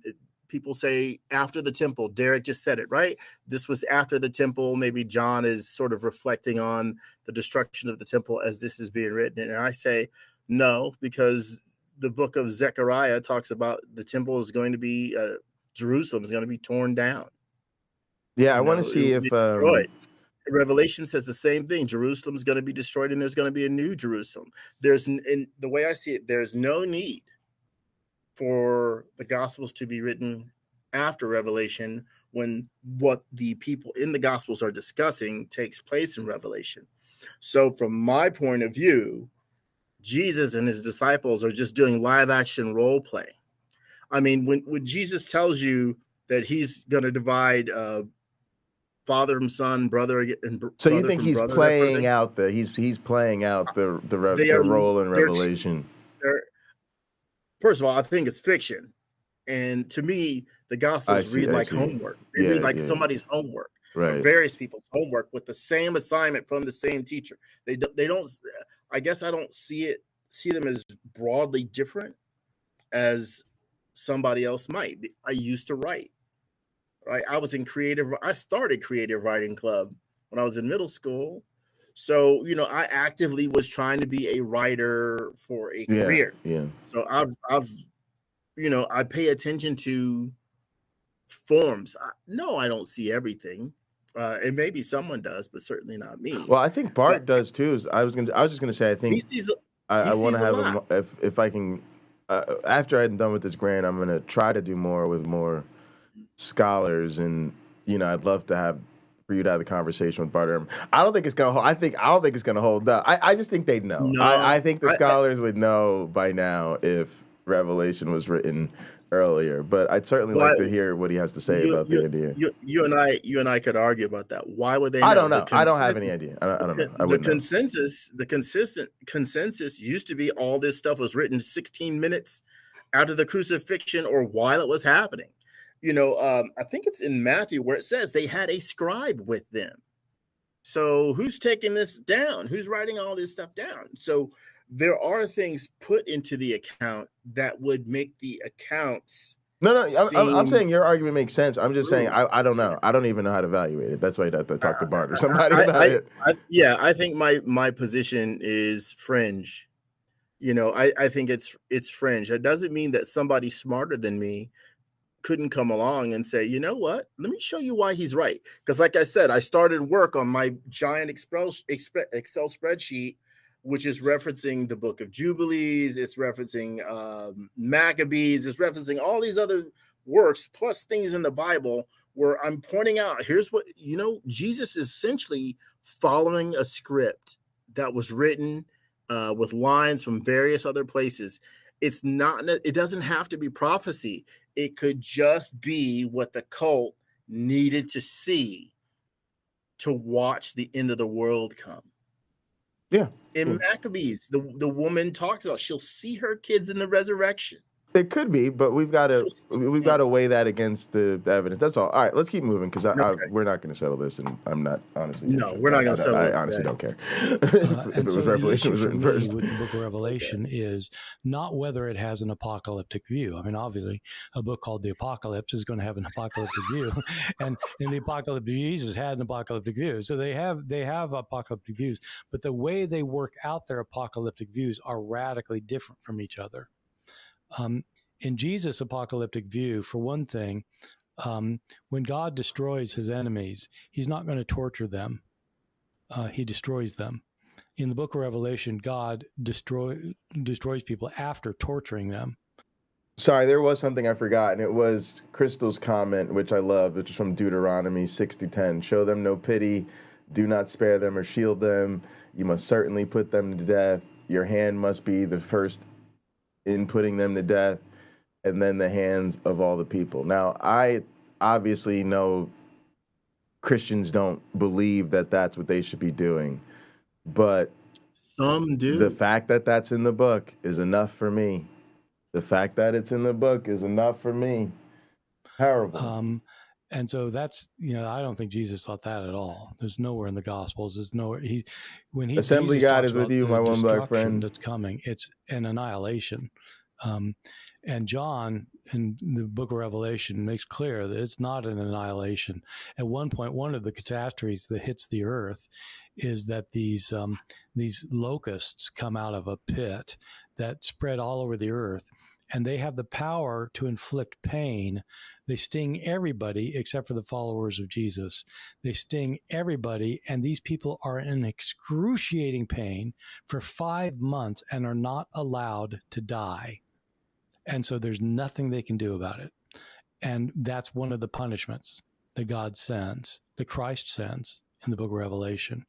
[SPEAKER 2] people say after the temple. Derek just said it, right? This was after the temple. Maybe John is sort of reflecting on the destruction of the temple as this is being written. And I say no, because the book of Zechariah talks about the temple is going to be, Jerusalem is going to be torn down.
[SPEAKER 1] Yeah, I want to see if
[SPEAKER 2] Revelation says the same thing. Jerusalem is going to be destroyed, and there's going to be a new Jerusalem. In the way I see it, there's no need for the Gospels to be written after Revelation when what the people in the Gospels are discussing takes place in Revelation. So from my point of view, Jesus and his disciples are just doing live action role play. I mean, when Jesus tells you that he's going to divide father and son, brother and
[SPEAKER 1] so you think he's playing out he's playing out the role in Revelation?
[SPEAKER 2] First of all, I think it's fiction, and to me, the Gospels read like homework. They read like somebody's homework,
[SPEAKER 1] right?
[SPEAKER 2] Various people's homework with the same assignment from the same teacher. They don't. I guess I don't see them as broadly different as somebody else might. I used to write, right? I started creative writing club when I was in middle school. So, I actively was trying to be a writer for a career.
[SPEAKER 1] Yeah.
[SPEAKER 2] So I pay attention to forms. I don't see everything. And maybe someone does, but certainly not me.
[SPEAKER 1] Well, I think Bart does too. I was just gonna say, I think I want to have if I can. After I'm done with this grant, I'm gonna try to do more with more scholars, and I'd love to for you to have the conversation with Bart Ehrman. I don't think it's gonna hold. I don't think it's gonna hold up. I just think they'd know. No, I think the scholars would know by now if Revelation was written earlier, but I'd certainly like to hear what he has to say about the idea.
[SPEAKER 2] You and I could argue about that. Why would they know?
[SPEAKER 1] I don't know. I don't have any idea. I don't know.
[SPEAKER 2] The consensus used to be all this stuff was written 16 minutes after the crucifixion or while it was happening. I think it's in Matthew where it says they had a scribe with them. So who's taking this down? Who's writing all this stuff down? So there are things put into the account that would make the accounts.
[SPEAKER 1] No. I'm saying your argument makes sense. I'm just saying I don't know. I don't even know how to evaluate it. That's why I'd have to talk to Bart or somebody about it.
[SPEAKER 2] I think my position is fringe. I think it's fringe. It doesn't mean that somebody smarter than me couldn't come along and say, you know what? Let me show you why he's right. Because like I said, I started work on my giant Excel spreadsheet, which is referencing the book of Jubilees. It's referencing Maccabees. It's referencing all these other works, plus things in the Bible where I'm pointing out, here's what, Jesus is essentially following a script that was written with lines from various other places. It doesn't have to be prophecy. It could just be what the cult needed to see to watch the end of the world come.
[SPEAKER 1] Yeah.
[SPEAKER 2] In Maccabees, the woman talks about she'll see her kids in the resurrection.
[SPEAKER 1] It could be, but we've got to weigh that against the evidence. That's all. All right, let's keep moving because we're not going to settle this, and I'm not honestly.
[SPEAKER 2] No, we're not going to settle it.
[SPEAKER 1] I honestly don't care. if it was Revelation was written first.
[SPEAKER 3] With the Book of Revelation is not whether it has an apocalyptic view. I mean, obviously, a book called The Apocalypse is going to have an apocalyptic view, and in the apocalyptic Jesus had an apocalyptic view, so they have apocalyptic views, but the way they work out their apocalyptic views are radically different from each other. In Jesus' apocalyptic view, for one thing, when God destroys his enemies, he's not going to torture them. He destroys them. In the book of Revelation, God destroys people after torturing them.
[SPEAKER 1] Sorry, there was something I forgot, and it was Crystal's comment, which I love, which is from Deuteronomy 6-10. Show them no pity, do not spare them or shield them. You must certainly put them to death. Your hand must be the first in putting them to death, and then the hands of all the people. Now, I obviously know Christians don't believe that that's what they should be doing, but
[SPEAKER 2] some do.
[SPEAKER 1] The fact that that's in the book is enough for me. The fact that it's in the book is enough for me. Terrible.
[SPEAKER 3] And so that's, I don't think Jesus thought that at all. There's nowhere in the Gospels. There's nowhere when
[SPEAKER 1] Assembly
[SPEAKER 3] Jesus
[SPEAKER 1] God is with you, my one black friend.
[SPEAKER 3] That's coming. It's an annihilation. And John in the book of Revelation makes clear that it's not an annihilation. At one point, one of the catastrophes that hits the earth is that these locusts come out of a pit that spread all over the earth, and they have the power to inflict pain. They sting everybody except for the followers of Jesus. They sting everybody, and these people are in excruciating pain for 5 months and are not allowed to die. And so there's nothing they can do about it. And that's one of the punishments that God sends, that Christ sends in the book of Revelation.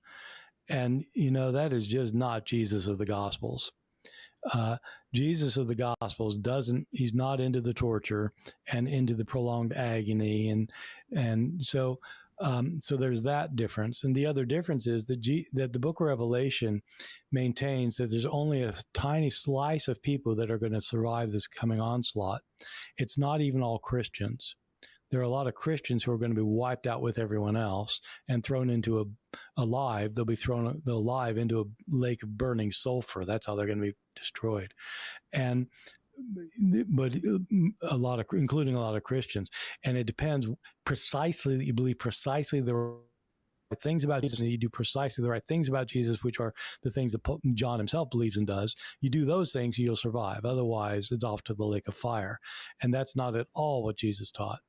[SPEAKER 3] And, that is just not Jesus of the Gospels. Jesus of the Gospels he's not into the torture and into the prolonged agony. And so there's that difference. And the other difference is that the book of Revelation maintains that there's only a tiny slice of people that are going to survive this coming onslaught. It's not even all Christians. There are a lot of Christians who are going to be wiped out with everyone else and thrown into alive. They'll be thrown alive into a lake of burning sulfur. That's how they're going to be destroyed. But including a lot of Christians. And it depends precisely that you believe precisely the right things about Jesus, and you do precisely the right things about Jesus, which are the things that John himself believes and does. You do those things, you'll survive. Otherwise, it's off to the lake of fire. And that's not at all what Jesus taught.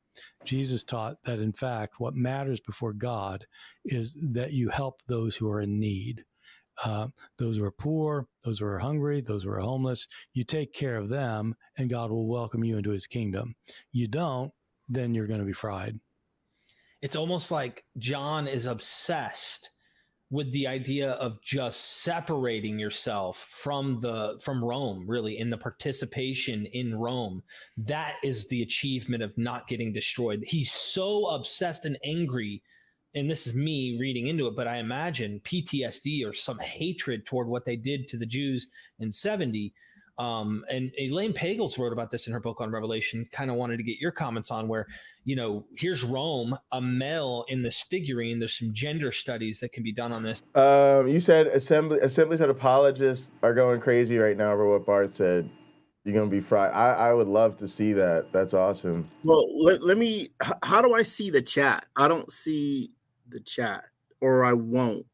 [SPEAKER 3] Jesus taught that, in fact, what matters before God is that you help those who are in need. Those who are poor, those who are hungry, those who are homeless. You take care of them, and God will welcome you into his kingdom. You don't, then you're going to be fried.
[SPEAKER 4] It's almost like John is obsessed with the idea of just separating yourself from Rome, really, in the participation in Rome. That is the achievement of not getting destroyed. He's so obsessed and angry, and this is me reading into it, but I imagine PTSD or some hatred toward what they did to the Jews in 70. And Elaine Pagels wrote about this in her book on Revelation. Kind of wanted to get your comments on where, here's Rome, a male in this figurine. There's some gender studies that can be done on this.
[SPEAKER 1] You said assemblies and apologists are going crazy right now over what Bart said. You're going to be fried. I would love to see that. That's awesome.
[SPEAKER 2] Well, let me, how do I see the chat? I don't see the chat, or I won't,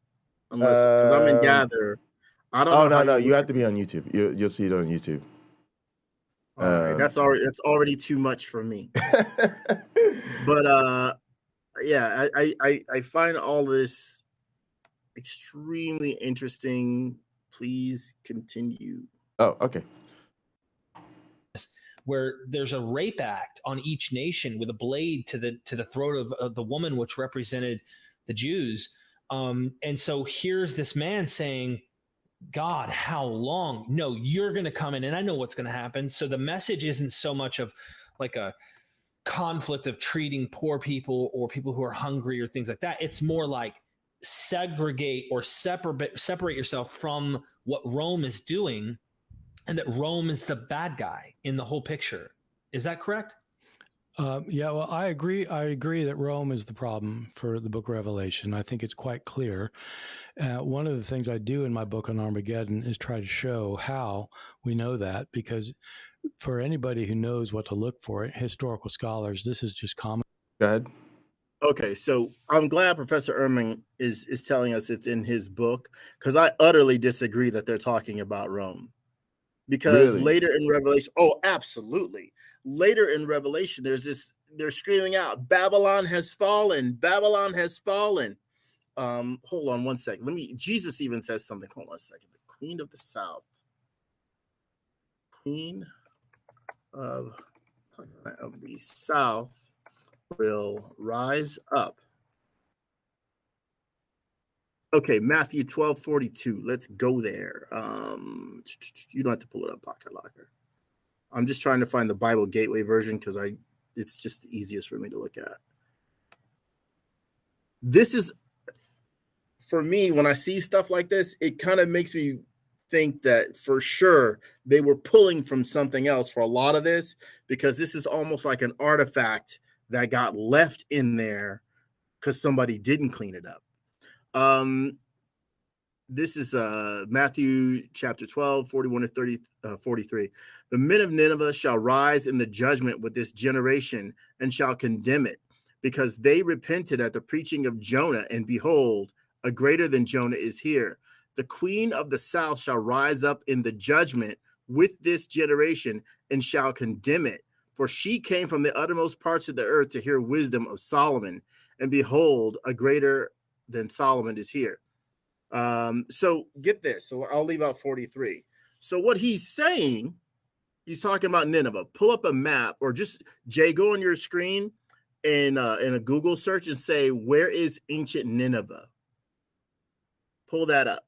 [SPEAKER 2] unless, because I'm in Gather. I don't know.
[SPEAKER 1] No, you have to be on YouTube. You'll see it on YouTube.
[SPEAKER 2] All right, that's already too much for me. But yeah, I find all this extremely interesting. Please continue.
[SPEAKER 1] Oh, okay.
[SPEAKER 4] where there's a rape act on each nation with a blade to the throat of the woman, which represented the Jews. And so here's this man saying, God, how long? No, you're going to come in and I know what's going to happen. So the message isn't so much of like a conflict of treating poor people or people who are hungry or things like that. It's more like segregate or separate yourself from what Rome is doing, and that Rome is the bad guy in the whole picture. Is that correct?
[SPEAKER 3] Yeah, well, I agree. I agree that Rome is the problem for the book of Revelation. I think it's quite clear. One of the things I do in my book on Armageddon is try to show how we know that, because for anybody who knows what to look for, historical scholars, this is just common.
[SPEAKER 1] Go ahead.
[SPEAKER 2] Okay, so I'm glad Professor Ehrman is telling us it's in his book, because I utterly disagree that they're talking about Rome. Because
[SPEAKER 1] Really?
[SPEAKER 2] later in Revelation, oh, absolutely. Later in Revelation, there's this, they're screaming out, Babylon has fallen, Babylon has fallen. Hold on one second. Jesus even says something. Hold on a second. The Queen of the South. Queen of the South will rise up. Okay, Matthew 12:42. Let's go there. You don't have to pull it up, Pocket Locker. I'm just trying to find the Bible Gateway version because it's just the easiest for me to look at. This is, for me, when I see stuff like this, it kind of makes me think that for sure they were pulling from something else for a lot of this, because this is almost like an artifact that got left in there because somebody didn't clean it up. This is Matthew chapter 12, 41 to 30, 43. The men of Nineveh shall rise in the judgment with this generation and shall condemn it, because they repented at the preaching of Jonah, and behold, a greater than Jonah is here. The queen of the south shall rise up in the judgment with this generation and shall condemn it. For she came from the uttermost parts of the earth to hear wisdom of Solomon, and behold, a greater than Solomon is here. So get this. So I'll leave out 43. So what he's saying, he's talking about Nineveh. Pull up a map, or just, Jay, go on your screen and in a Google search and say, where is ancient Nineveh? Pull that up.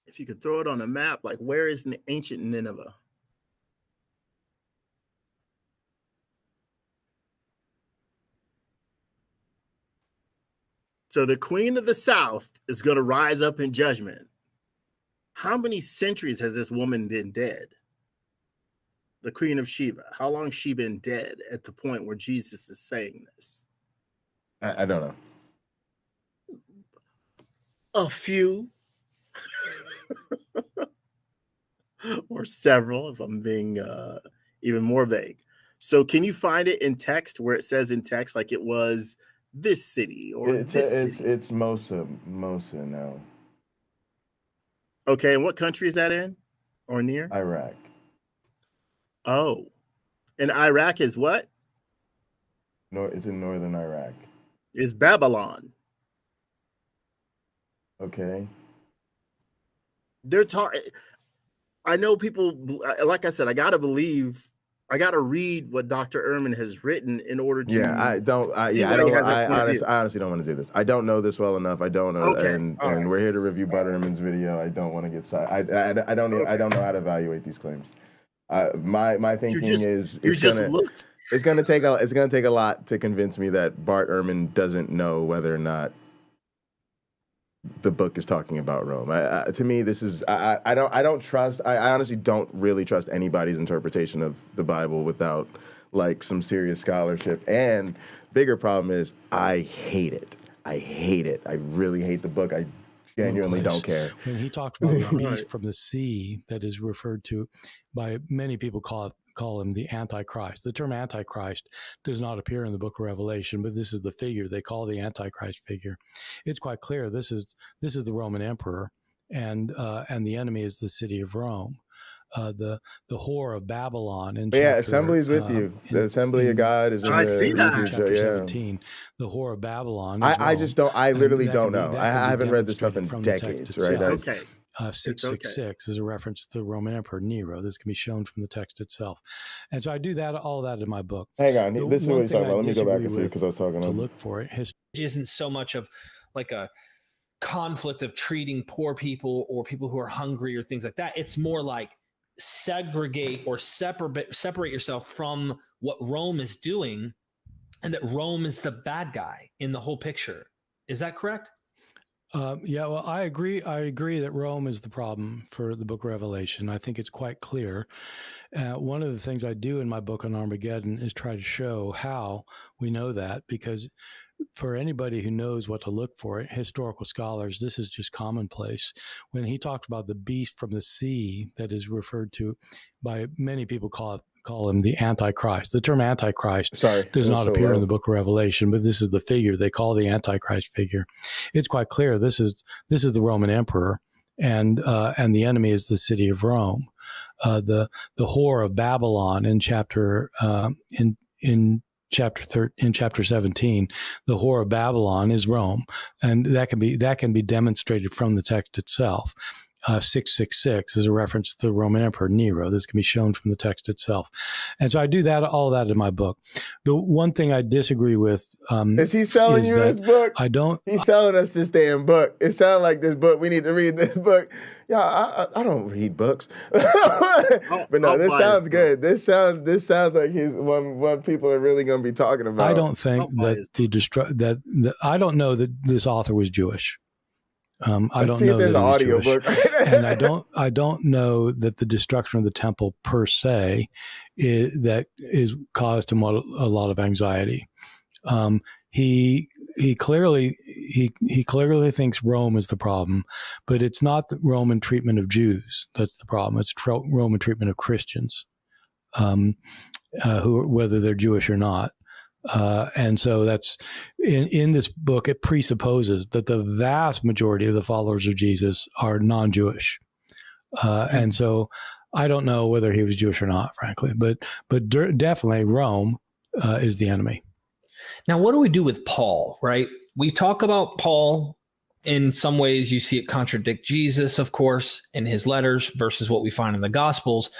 [SPEAKER 2] If you could throw it on a map, like, where is ancient Nineveh? So the queen of the south is going to rise up in judgment. How many centuries has this woman been dead? The Queen of Sheba. How long has she been dead at the point where Jesus is saying this?
[SPEAKER 1] I don't know.
[SPEAKER 2] A few. Or several, if I'm being even more vague. So can you find it in text, where it says in text, like it was this city or this city?
[SPEAKER 1] It's Mosul now.
[SPEAKER 2] Okay, and what country is that in or near?
[SPEAKER 1] Iraq.
[SPEAKER 2] Oh, and Iraq is what?
[SPEAKER 1] It's in northern Iraq.
[SPEAKER 2] Is Babylon.
[SPEAKER 1] Okay.
[SPEAKER 2] They're talking. I know people, like I said, I got to read what Dr. Ehrman has written in order to.
[SPEAKER 1] Yeah, I honestly don't want to do this. I don't know this well enough. I don't know,
[SPEAKER 2] okay.
[SPEAKER 1] and
[SPEAKER 2] right.
[SPEAKER 1] We're here to review Bart Ehrman's video. I don't want to get side. I don't know how to evaluate these claims. My thinking is it's gonna take a lot to convince me that Bart Ehrman doesn't know whether or not the book is talking about Rome. To me, this is I honestly don't really trust anybody's interpretation of the Bible without like some serious scholarship. And bigger problem is I hate it. I really hate the book. I genuinely don't care.
[SPEAKER 3] When he talks about the beast from the sea, that is referred to by many people call him the Antichrist. The term Antichrist does not appear in the book of Revelation, but this is the figure they call the Antichrist figure. It's quite clear this is the Roman emperor, and the enemy is the city of Rome. the whore of Babylon in
[SPEAKER 1] Yeah,
[SPEAKER 3] chapter,
[SPEAKER 1] Assembly is with you. The Assembly of God is in
[SPEAKER 2] I
[SPEAKER 1] the
[SPEAKER 2] see that.
[SPEAKER 1] YouTube show.
[SPEAKER 3] chapter
[SPEAKER 1] Yeah.
[SPEAKER 3] 17. The whore of Babylon is
[SPEAKER 1] I just don't. I
[SPEAKER 3] and
[SPEAKER 1] literally
[SPEAKER 3] that
[SPEAKER 1] don't
[SPEAKER 3] can be-
[SPEAKER 1] know.
[SPEAKER 3] that can
[SPEAKER 1] I
[SPEAKER 3] be
[SPEAKER 1] haven't read this stuff in
[SPEAKER 3] demonstrated from the
[SPEAKER 1] decades,
[SPEAKER 3] text
[SPEAKER 1] right?
[SPEAKER 3] itself.
[SPEAKER 2] Okay.
[SPEAKER 3] 666 is a reference to the Roman Emperor Nero. This can be shown from the text itself. And so I do all that in my book.
[SPEAKER 1] Hang on.
[SPEAKER 3] The
[SPEAKER 1] This is what
[SPEAKER 3] one
[SPEAKER 1] he's
[SPEAKER 3] thing
[SPEAKER 1] talking about. Let me go back
[SPEAKER 3] disagree
[SPEAKER 1] a few because I was talking
[SPEAKER 3] to
[SPEAKER 1] on.
[SPEAKER 3] look for it.
[SPEAKER 4] Isn't so much of like a conflict of treating poor people or people who are hungry or things like that. It's more like segregate or separate yourself from what Rome is doing, and that Rome is the bad guy in the whole picture. Is that correct?
[SPEAKER 3] Yeah, well, I agree. I agree that Rome is the problem for the book of Revelation. I think it's quite clear. One of the things I do in my book on Armageddon is try to show how we know that, because for anybody who knows what to look for, historical scholars, this is just commonplace. When he talks about the beast from the sea that is referred to by many people call him the Antichrist. The term Antichrist does not appear in the book of Revelation, but this is the figure they call the Antichrist figure. It's quite clear this is the Roman emperor, and the enemy is the city of Rome. The whore of Babylon in chapter in chapter 17, the whore of Babylon is Rome, and that can be demonstrated from the text itself. 666 is a reference to the Roman Emperor Nero. This can be shown from the text itself. And so I do all that in my book. The one thing I disagree with
[SPEAKER 1] is he selling you this book?
[SPEAKER 3] I don't.
[SPEAKER 1] He's selling us this damn book. It sounds like this book. We need to read this book. Yeah, I don't read books. But no, this sounds good. This sounds like he's one people are really going to be talking about.
[SPEAKER 3] I don't think that I don't know that this author was Jewish. I don't know
[SPEAKER 1] there's
[SPEAKER 3] that
[SPEAKER 1] an audio book,
[SPEAKER 3] and I don't know that the destruction of the temple per se is caused him a lot of anxiety. He clearly thinks Rome is the problem, but it's not the Roman treatment of Jews that's the problem. It's Roman treatment of Christians, who whether they're Jewish or not. And so that's in this book, it presupposes that the vast majority of the followers of Jesus are non-Jewish. And so I don't know whether he was Jewish or not, frankly, but definitely Rome is the enemy.
[SPEAKER 4] Now, what do we do with Paul, right? We talk about Paul. In some ways, you see it contradict Jesus, of course, in his letters versus what we find in the Gospels.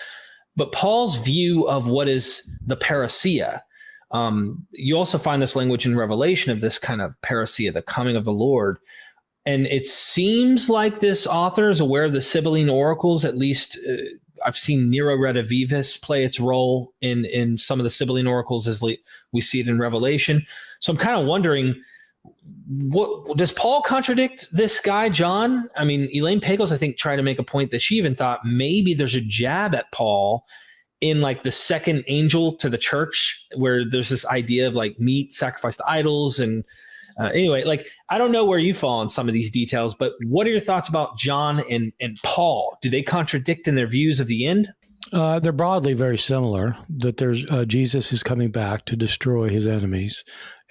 [SPEAKER 4] But Paul's view of what is the parousia, you also find this language in Revelation of this kind of parousia, the coming of the Lord. And it seems like this author is aware of the Sibylline oracles. At least I've seen Nero Redivivus play its role in some of the Sibylline oracles as we see it in Revelation. So I'm kind of wondering, what does Paul contradict this guy, John? I mean, Elaine Pagels, I think, tried to make a point that she even thought maybe there's a jab at Paul in like the second angel to the church, where there's this idea of like meat sacrificed to idols. And anyway, like, I don't know where you fall on some of these details, but what are your thoughts about John and Paul? Do they contradict in their views of the end?
[SPEAKER 3] They're broadly very similar, that there's Jesus is coming back to destroy his enemies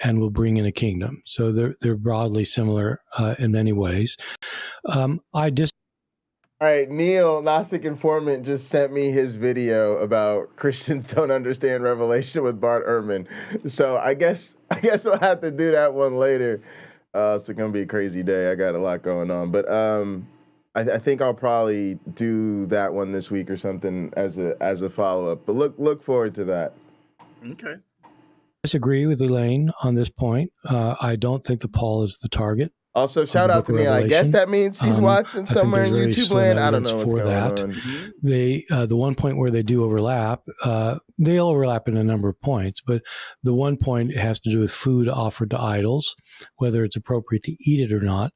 [SPEAKER 3] and will bring in a kingdom. So they're broadly similar in many ways.
[SPEAKER 1] All right, Neil, Gnostic Informant, just sent me his video about Christians don't understand Revelation with Bart Ehrman. So I guess we'll have to do that one later. It's going to be a crazy day. I got a lot going on. But I think I'll probably do that one this week or something as a follow-up. But look forward to that.
[SPEAKER 2] Okay.
[SPEAKER 3] Disagree with Elaine on this point. I don't think that Paul is the target.
[SPEAKER 1] Also, shout out to Neil. I guess that means he's watching somewhere in YouTube land. I don't know what's going on.
[SPEAKER 3] The one point where they do overlap, they overlap in a number of points, but the one point has to do with food offered to idols, whether it's appropriate to eat it or not.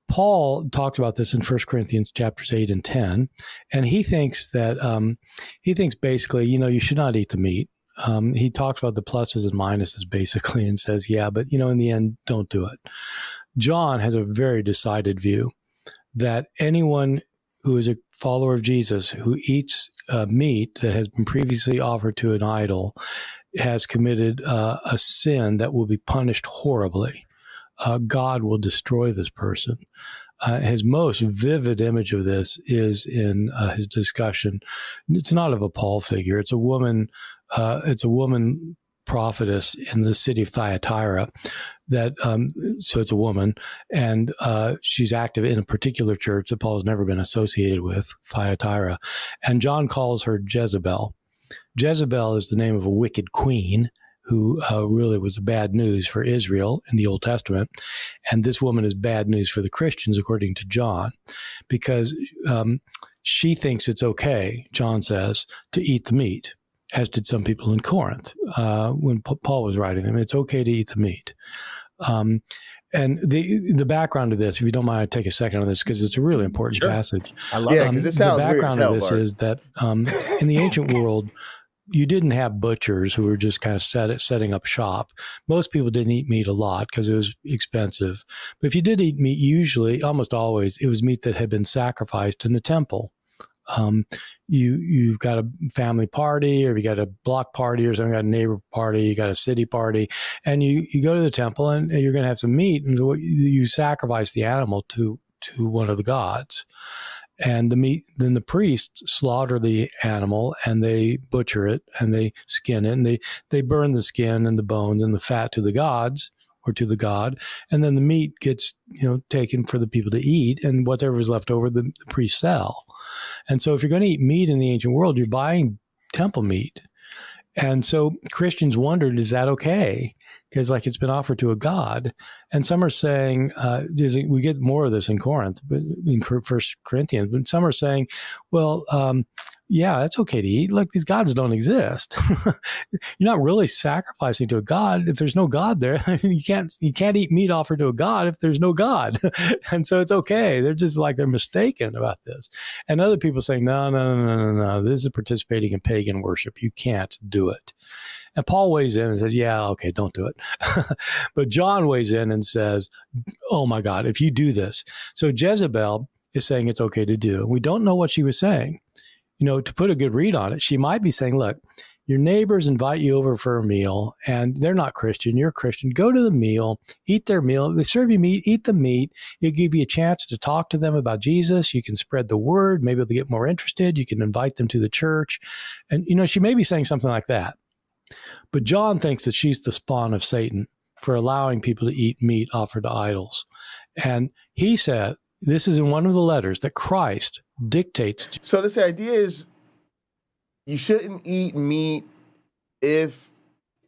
[SPEAKER 3] Paul talks about this in 1 Corinthians chapters 8 and 10, and he thinks basically, you should not eat the meat. He talks about the pluses and minuses basically and says, yeah, but in the end, don't do it. John has a very decided view that anyone who is a follower of Jesus who eats meat that has been previously offered to an idol has committed a sin that will be punished horribly. God will destroy this person. His most vivid image of this is in his discussion. It's not of a Paul figure. It's a woman. It's a woman prophetess in the city of Thyatira. So it's a woman, and she's active in a particular church that Paul's never been associated with, Thyatira, and John calls her Jezebel. Jezebel is the name of a wicked queen who really was bad news for Israel in the Old Testament. And this woman is bad news for the Christians, according to John, because she thinks it's okay, John says, to eat the meat, as did some people in Corinth when Paul was writing them. It's okay to eat the meat. And the background of this, if you don't mind, I take a second on this because it's a really important passage.
[SPEAKER 1] I love it because it sounds
[SPEAKER 3] the background
[SPEAKER 1] weird
[SPEAKER 3] of this is that in the ancient world, you didn't have butchers who were just kind of setting up shop. Most people didn't eat meat a lot because it was expensive. But if you did eat meat, usually, almost always, it was meat that had been sacrificed in the temple. You've got a family party, or you got a block party, or something, got a neighbor party, you got a city party, and you go to the temple and you're going to have some meat, and you sacrifice the animal to one of the gods. And the meat, then the priests slaughter the animal and they butcher it and they skin it, and they burn the skin and the bones and the fat to the gods or to the god. And then the meat gets, taken for the people to eat, and whatever is left over, the priests sell. And so if you're going to eat meat in the ancient world, you're buying temple meat. And so Christians wondered, is that okay? Because it's been offered to a god. And some are saying, we get more of this in Corinth, but in 1 Corinthians, but some are saying, well, yeah, that's okay to eat. Look, these gods don't exist. You're not really sacrificing to a god. If there's no God there, you can't eat meat offered to a god if there's no God. And so it's okay. They're just they're mistaken about this. And other people saying, no. This is participating in pagan worship. You can't do it. And Paul weighs in and says, yeah, okay, don't do it. But John weighs in and says, oh my God, if you do this. So Jezebel is saying it's okay to do. We don't know what she was saying. To put a good read on it, she might be saying, look, your neighbors invite you over for a meal and they're not Christian. You're Christian. Go to the meal, eat their meal. They serve you meat, eat the meat. It'll give you a chance to talk to them about Jesus. You can spread the word. Maybe they'll get more interested. You can invite them to the church. And, she may be saying something like that. But John thinks that she's the spawn of Satan for allowing people to eat meat offered to idols. And he said, this is in one of the letters that Christ dictates.
[SPEAKER 1] So this idea is you shouldn't eat meat if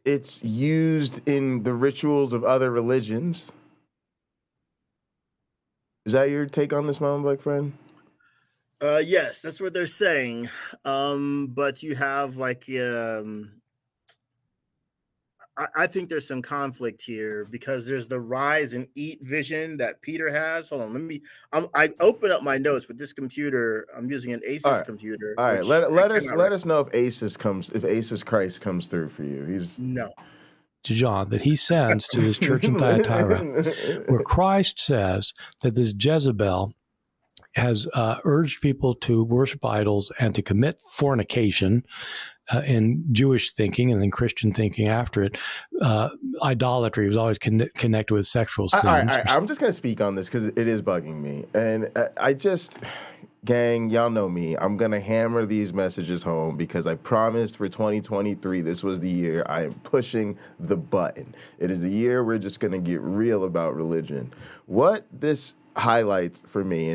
[SPEAKER 1] it's used in the rituals of other religions. Is that your take on this, my black friend?
[SPEAKER 2] Yes, that's what they're saying. But you have I think there's some conflict here because there's the rise in eat vision that Peter has. Hold on, I open up my notes with this computer. I'm using an Asus computer.
[SPEAKER 1] All right, let us know if Asus Christ comes through for you.
[SPEAKER 2] No.
[SPEAKER 3] To John that he sends to this church in Thyatira, where Christ says that this Jezebel has urged people to worship idols and to commit fornication. In Jewish thinking and then Christian thinking after it, idolatry was always connected with sexual sins.
[SPEAKER 1] All right. I'm just going to speak on this because it is bugging me. And gang, y'all know me. I'm going to hammer these messages home because I promised for 2023, this was the year I am pushing the button. It is the year we're just going to get real about religion. What this highlights for me,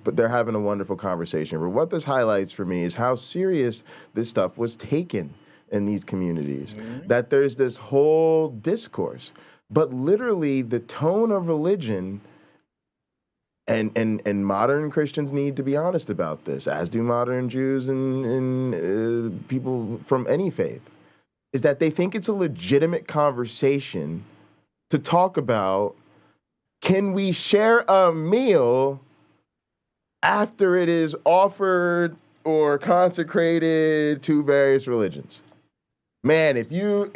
[SPEAKER 1] but they're having a wonderful conversation. But what this highlights for me is how serious this stuff was taken in these communities. Mm-hmm. That there's this whole discourse, but literally the tone of religion, and modern Christians need to be honest about this, as do modern Jews and people from any faith, is that they think it's a legitimate conversation to talk about. Can we share a meal after it is offered or consecrated to various religions? Man, if you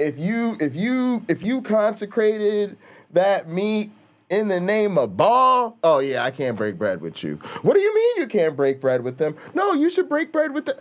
[SPEAKER 1] consecrated that meat in the name of Baal, oh yeah, I can't break bread with you. What do you mean you can't break bread with them? No, you should break bread with them.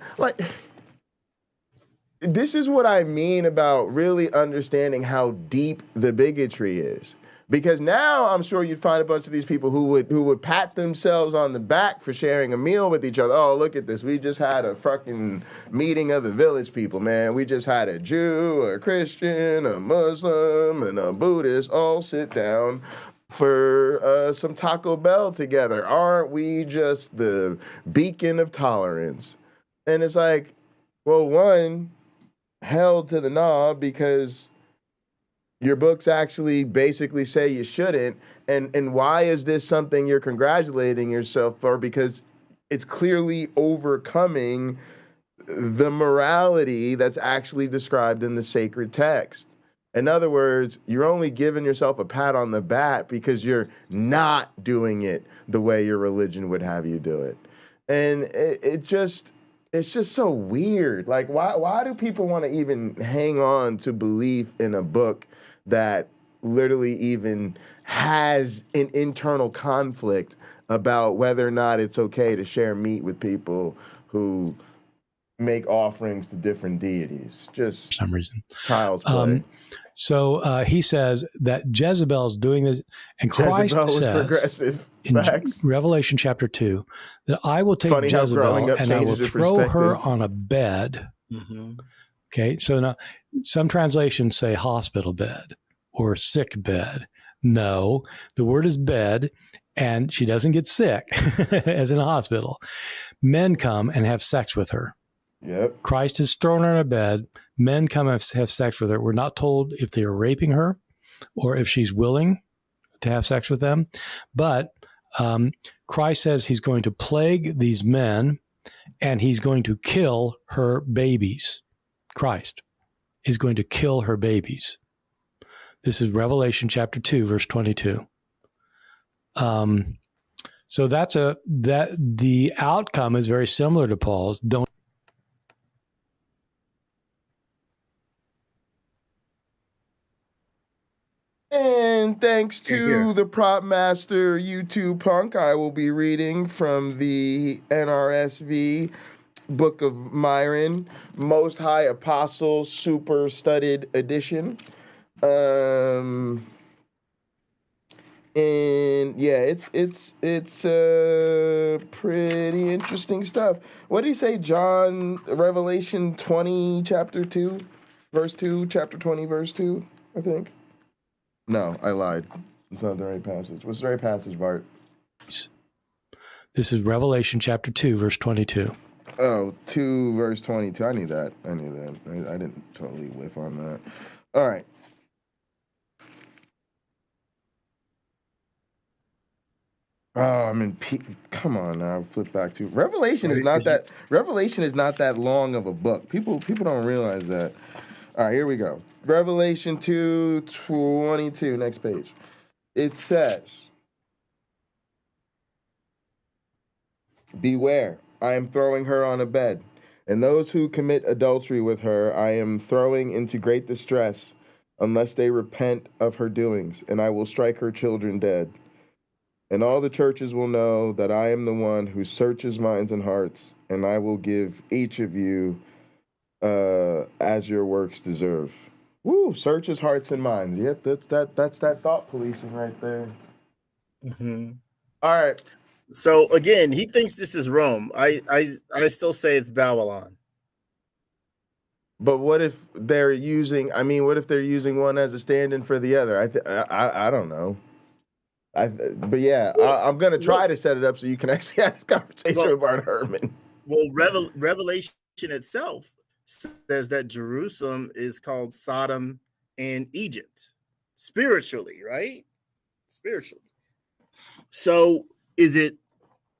[SPEAKER 1] this is what I mean about really understanding how deep the bigotry is. Because now I'm sure you'd find a bunch of these people who would pat themselves on the back for sharing a meal with each other. Oh, look at this. We just had a fucking meeting of the village people, man. We just had a Jew, a Christian, a Muslim, and a Buddhist all sit down for some Taco Bell together. Aren't we just the beacon of tolerance? And it's like, well, one, held to the knob because your books actually basically say you shouldn't. And why is this something you're congratulating yourself for? Because it's clearly overcoming the morality that's actually described in the sacred text. In other words, you're only giving yourself a pat on the back because you're not doing it the way your religion would have you do it. And it's just so weird. Like, why do people want to even hang on to belief in a book that literally even has an internal conflict about whether or not it's okay to share meat with people who make offerings to different deities? Just
[SPEAKER 3] For some reason.
[SPEAKER 1] child's play.
[SPEAKER 3] So he says that Jezebel's doing this, and Christ
[SPEAKER 1] Jezebel was
[SPEAKER 3] says
[SPEAKER 1] progressive.
[SPEAKER 3] in
[SPEAKER 1] Facts.
[SPEAKER 3] Revelation chapter 2 that I will take
[SPEAKER 1] Funny how
[SPEAKER 3] Jezebel
[SPEAKER 1] growing up
[SPEAKER 3] and I will
[SPEAKER 1] changes your
[SPEAKER 3] throw her
[SPEAKER 1] perspective.
[SPEAKER 3] on a bed.
[SPEAKER 2] Mm-hmm.
[SPEAKER 3] Okay, so now some translations say hospital bed or sick bed. No, the word is bed, and she doesn't get sick as in a hospital. Men come and have sex with her.
[SPEAKER 1] Yep.
[SPEAKER 3] Christ has thrown her in a bed. Men come and have sex with her. We're not told if they are raping her or if she's willing to have sex with them. But Christ says he's going to plague these men and he's going to kill her babies. Christ is going to kill her babies. This is Revelation chapter 2, verse 22. So that the outcome is very similar to Paul's. Don't.
[SPEAKER 1] And thanks
[SPEAKER 2] Here,
[SPEAKER 1] to
[SPEAKER 2] here.
[SPEAKER 1] the prop master YouTube punk, I will be reading from the NRSV Book of Myron, Most High Apostle Super Studded Edition. And yeah, it's pretty interesting stuff. What did he say, John? Revelation 20, chapter 2, verse 2, chapter 20, verse 2, I think. No, I lied. It's not the right passage. What's the right passage, Bart?
[SPEAKER 3] This is Revelation chapter 2, verse 22.
[SPEAKER 1] Oh, 2, verse 22. I knew that. I didn't totally whiff on that. All right. Oh, I'm in come on now. Flip back to Revelation is not that long of a book. People don't realize that. All right, here we go. Revelation 2:22, next page. It says, "Beware, I am throwing her on a bed, and those who commit adultery with her I am throwing into great distress, unless they repent of her doings, and I will strike her children dead. And all the churches will know that I am the one who searches minds and hearts, and I will give each of you as your works deserve." Woo, searches hearts and minds. Yep, that's that thought policing right there.
[SPEAKER 2] Mm-hmm.
[SPEAKER 1] All right.
[SPEAKER 2] So again, he thinks this is Rome. I still say it's Babylon.
[SPEAKER 1] But what if they're using one as a stand-in for the other? I don't know. But yeah, I'm gonna try to set it up so you can actually have this conversation with Bart Ehrman.
[SPEAKER 2] Well, Revelation itself says that Jerusalem is called Sodom and Egypt, spiritually, right? Spiritually. So is it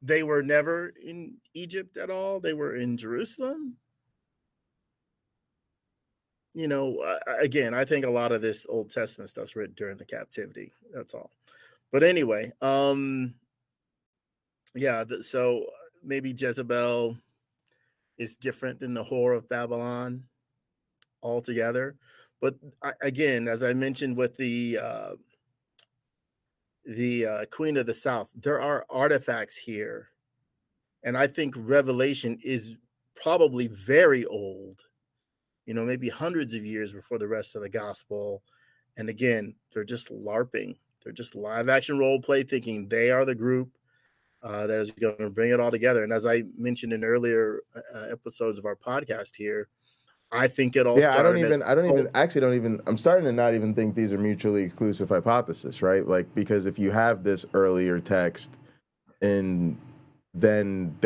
[SPEAKER 2] they were never in Egypt at all? They were in Jerusalem? You know, again, I think a lot of this Old Testament stuff's written during the captivity. That's all. But anyway, yeah, so maybe Jezebel is different than the whore of Babylon altogether. But again, as I mentioned with the Queen of the South, there are artifacts here. And I think Revelation is probably very old, maybe hundreds of years before the rest of the gospel. And again, they're just LARPing. They're just live action role play, thinking they are the group that is going to bring it all together. And as I mentioned in earlier episodes of our podcast here, I think it all started.
[SPEAKER 1] I'm starting to not even think these are mutually exclusive hypotheses, right? Like, because if you have this earlier text and then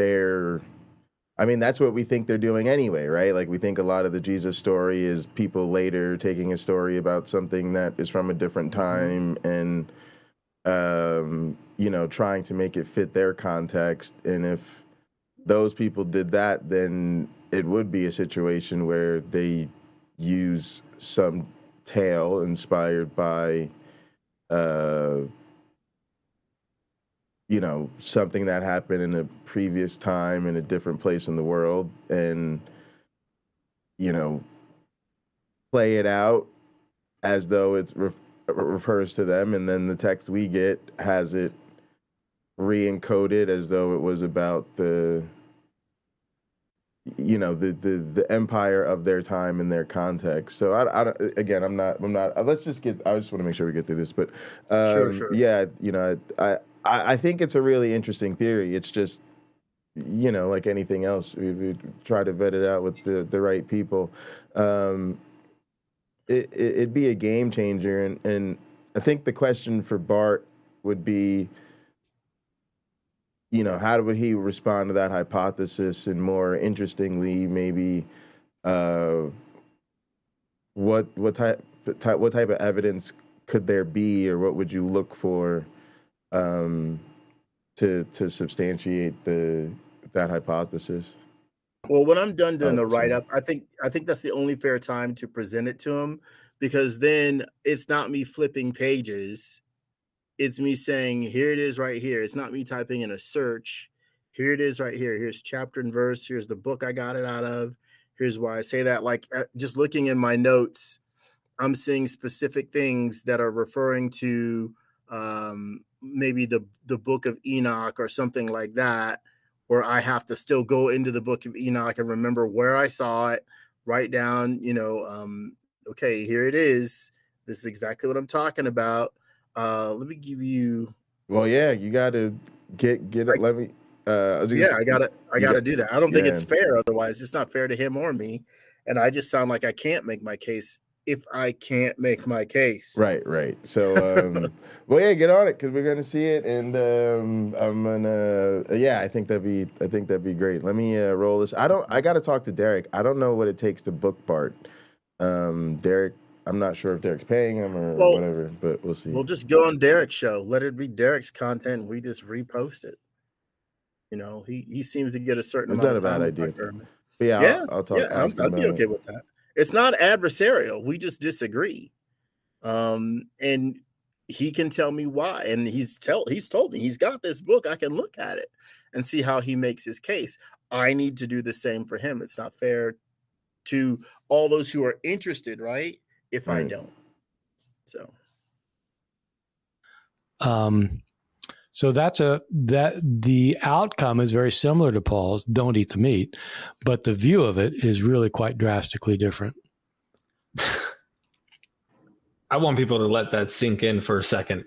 [SPEAKER 1] that's what we think they're doing anyway, right? Like, we think a lot of the Jesus story is people later taking a story about something that is from a different time and, trying to make it fit their context. And if those people did that, then it would be a situation where they use some tale inspired by, something that happened in a previous time in a different place in the world and, play it out as though it refers to them. And then the text we get has it re-encoded as though it was about the empire of their time and their context. So I'm not, I just want to make sure we get through this, but,
[SPEAKER 2] Sure.
[SPEAKER 1] Yeah, I think it's a really interesting theory. It's just, like anything else, we try to vet it out with the right people. It'd be a game changer. And I think the question for Bart would be, how would he respond to that hypothesis? And more interestingly, maybe, what type of evidence could there be, or what would you look for, to substantiate that hypothesis?
[SPEAKER 2] Well, when I'm done doing the write-up, I think that's the only fair time to present it to him, because then it's not me flipping pages. It's me saying, here it is right here. It's not me typing in a search. Here it is right here. Here's chapter and verse. Here's the book I got it out of. Here's why I say that. Like, just looking in my notes, I'm seeing specific things that are referring to maybe the book of Enoch or something like that, where I have to still go into the book of Enoch and remember where I saw it, write down, okay, here it is. This is exactly what I'm talking about. Let me give you.
[SPEAKER 1] Well, yeah, you got to get it. Let me.
[SPEAKER 2] I gotta do that. I don't think it's fair. Otherwise, it's not fair to him or me. And I just sound like I can't make my case if I can't make my case.
[SPEAKER 1] Right. So, well, yeah, get on it, because we're gonna see it, and I'm gonna. I think that'd be great. Let me roll this. I got to talk to Derek. I don't know what it takes to book Bart. Derek. I'm not sure if Derek's paying him or whatever, but we'll see.
[SPEAKER 2] We'll just go on Derek's show. Let it be Derek's content. And we just repost it. He seems to get a certain amount of time.
[SPEAKER 1] It's not a bad idea. But yeah, I'll talk.
[SPEAKER 2] Yeah, I'd be okay with that. It's not adversarial. We just disagree. And he can tell me why. And he's told me he's got this book. I can look at it and see how he makes his case. I need to do the same for him. It's not fair to all those who are interested, right? If I don't. So
[SPEAKER 3] the outcome is very similar to Paul's, don't eat the meat, but the view of it is really quite drastically different.
[SPEAKER 4] I want people to let that sink in for a second.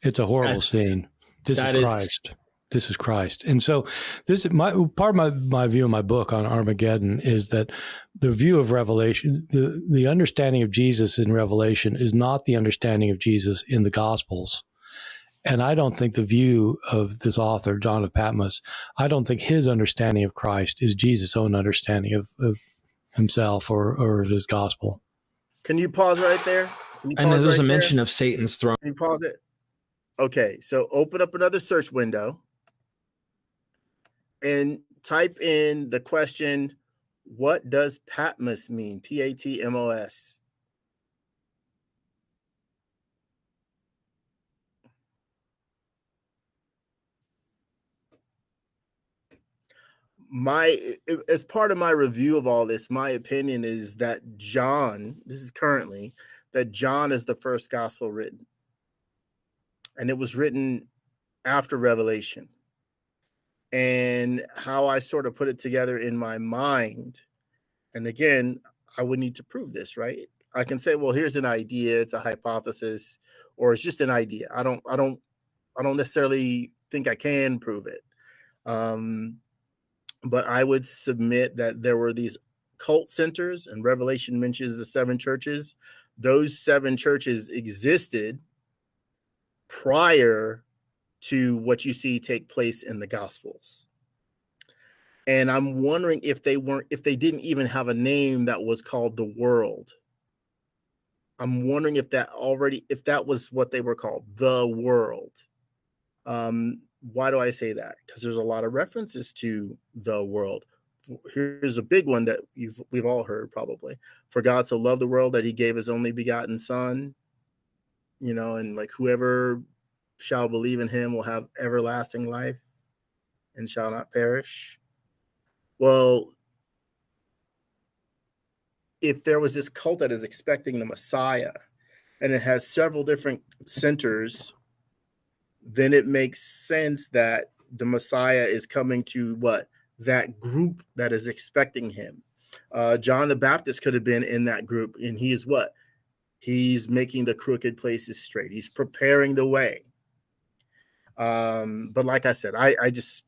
[SPEAKER 3] It's a horrible scene. This is Christ. This is Christ. And so this is part of my view in my book on Armageddon is that the view of Revelation, the understanding of Jesus in Revelation is not the understanding of Jesus in the Gospels. And I don't think the view of this author, John of Patmos, I don't think his understanding of Christ is Jesus' own understanding of himself or of his gospel.
[SPEAKER 2] Can you pause right there?
[SPEAKER 4] And there's a mention of Satan's throne.
[SPEAKER 2] Can you pause it? Okay, so open up another search window and type in the question, what does Patmos mean? Patmos. As part of my review of all this, my opinion is that John is the first gospel written. And it was written after Revelation. And how I sort of put it together in my mind And again, I would need to prove this, right? I can say, well, here's an idea, it's a hypothesis, or it's just an idea. I don't necessarily think I can prove it. But I would submit that there were these cult centers, and Revelation mentions the 7 churches. Those 7 churches existed prior to what you see take place in the Gospels. And I'm wondering if they didn't even have a name that was called the world. I'm wondering if that was what they were called, the world. Why do I say that? Because there's a lot of references to the world. Here's a big one that we've all heard probably. For God so loved the world that he gave his only begotten son, and like whoever shall believe in him will have everlasting life and shall not perish. Well, if there was this cult that is expecting the Messiah and it has several different centers, then it makes sense that the Messiah is coming to that group that is expecting him. John the Baptist could have been in that group, and he is what? He's making the crooked places straight. He's preparing the way. But like I said, I just,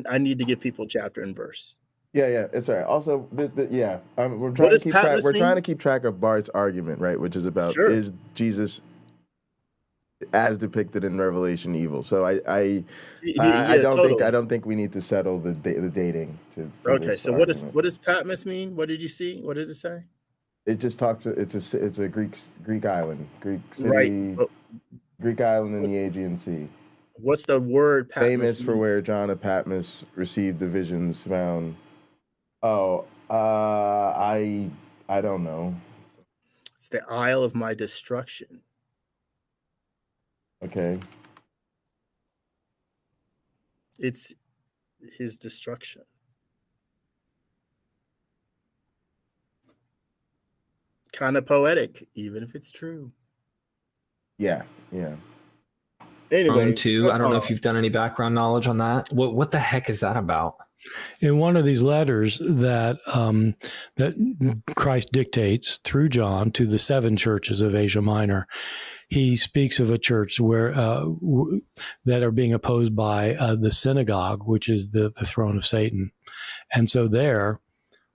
[SPEAKER 2] I need to give people chapter and verse.
[SPEAKER 1] Yeah, it's all right. Also, we're trying to keep track of Bart's argument, right? Which is about is Jesus as depicted in Revelation evil? So I don't think we need to settle the dating to.
[SPEAKER 2] Okay, so argument. what does Patmos mean? What did you see? What does it say?
[SPEAKER 1] It just talks. It's a Greek island, Greek city,
[SPEAKER 2] right?
[SPEAKER 1] Greek island in the Aegean Sea.
[SPEAKER 2] What's the word Patmos
[SPEAKER 1] famous
[SPEAKER 2] mean?
[SPEAKER 1] For where John of Patmos received the visions found? Oh, I don't know.
[SPEAKER 2] It's the Isle of my destruction.
[SPEAKER 1] Okay.
[SPEAKER 2] It's his destruction. Kind of poetic, even if it's true.
[SPEAKER 1] Yeah.
[SPEAKER 2] Anyway,
[SPEAKER 4] Rome 2, I don't know if you've done any background knowledge on that. What the heck is that about?
[SPEAKER 3] In one of these letters that Christ dictates through John to the 7 churches of Asia Minor, he speaks of a church where that are being opposed by the synagogue, which is the throne of Satan, and so there,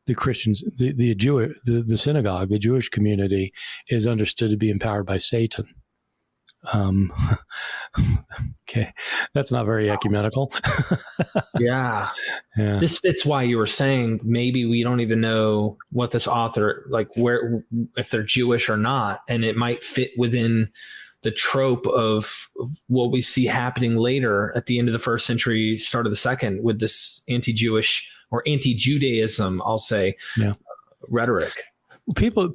[SPEAKER 3] the Christians, the synagogue, the Jewish community, is understood to be empowered by Satan. Okay, that's not very ecumenical.
[SPEAKER 4] Yeah. This fits why you were saying maybe we don't even know what this author, like where, if they're Jewish or not, and it might fit within the trope of what we see happening later at the end of the 1st century, start of the 2nd, with this anti-Jewish or anti-Judaism, I'll say, rhetoric. People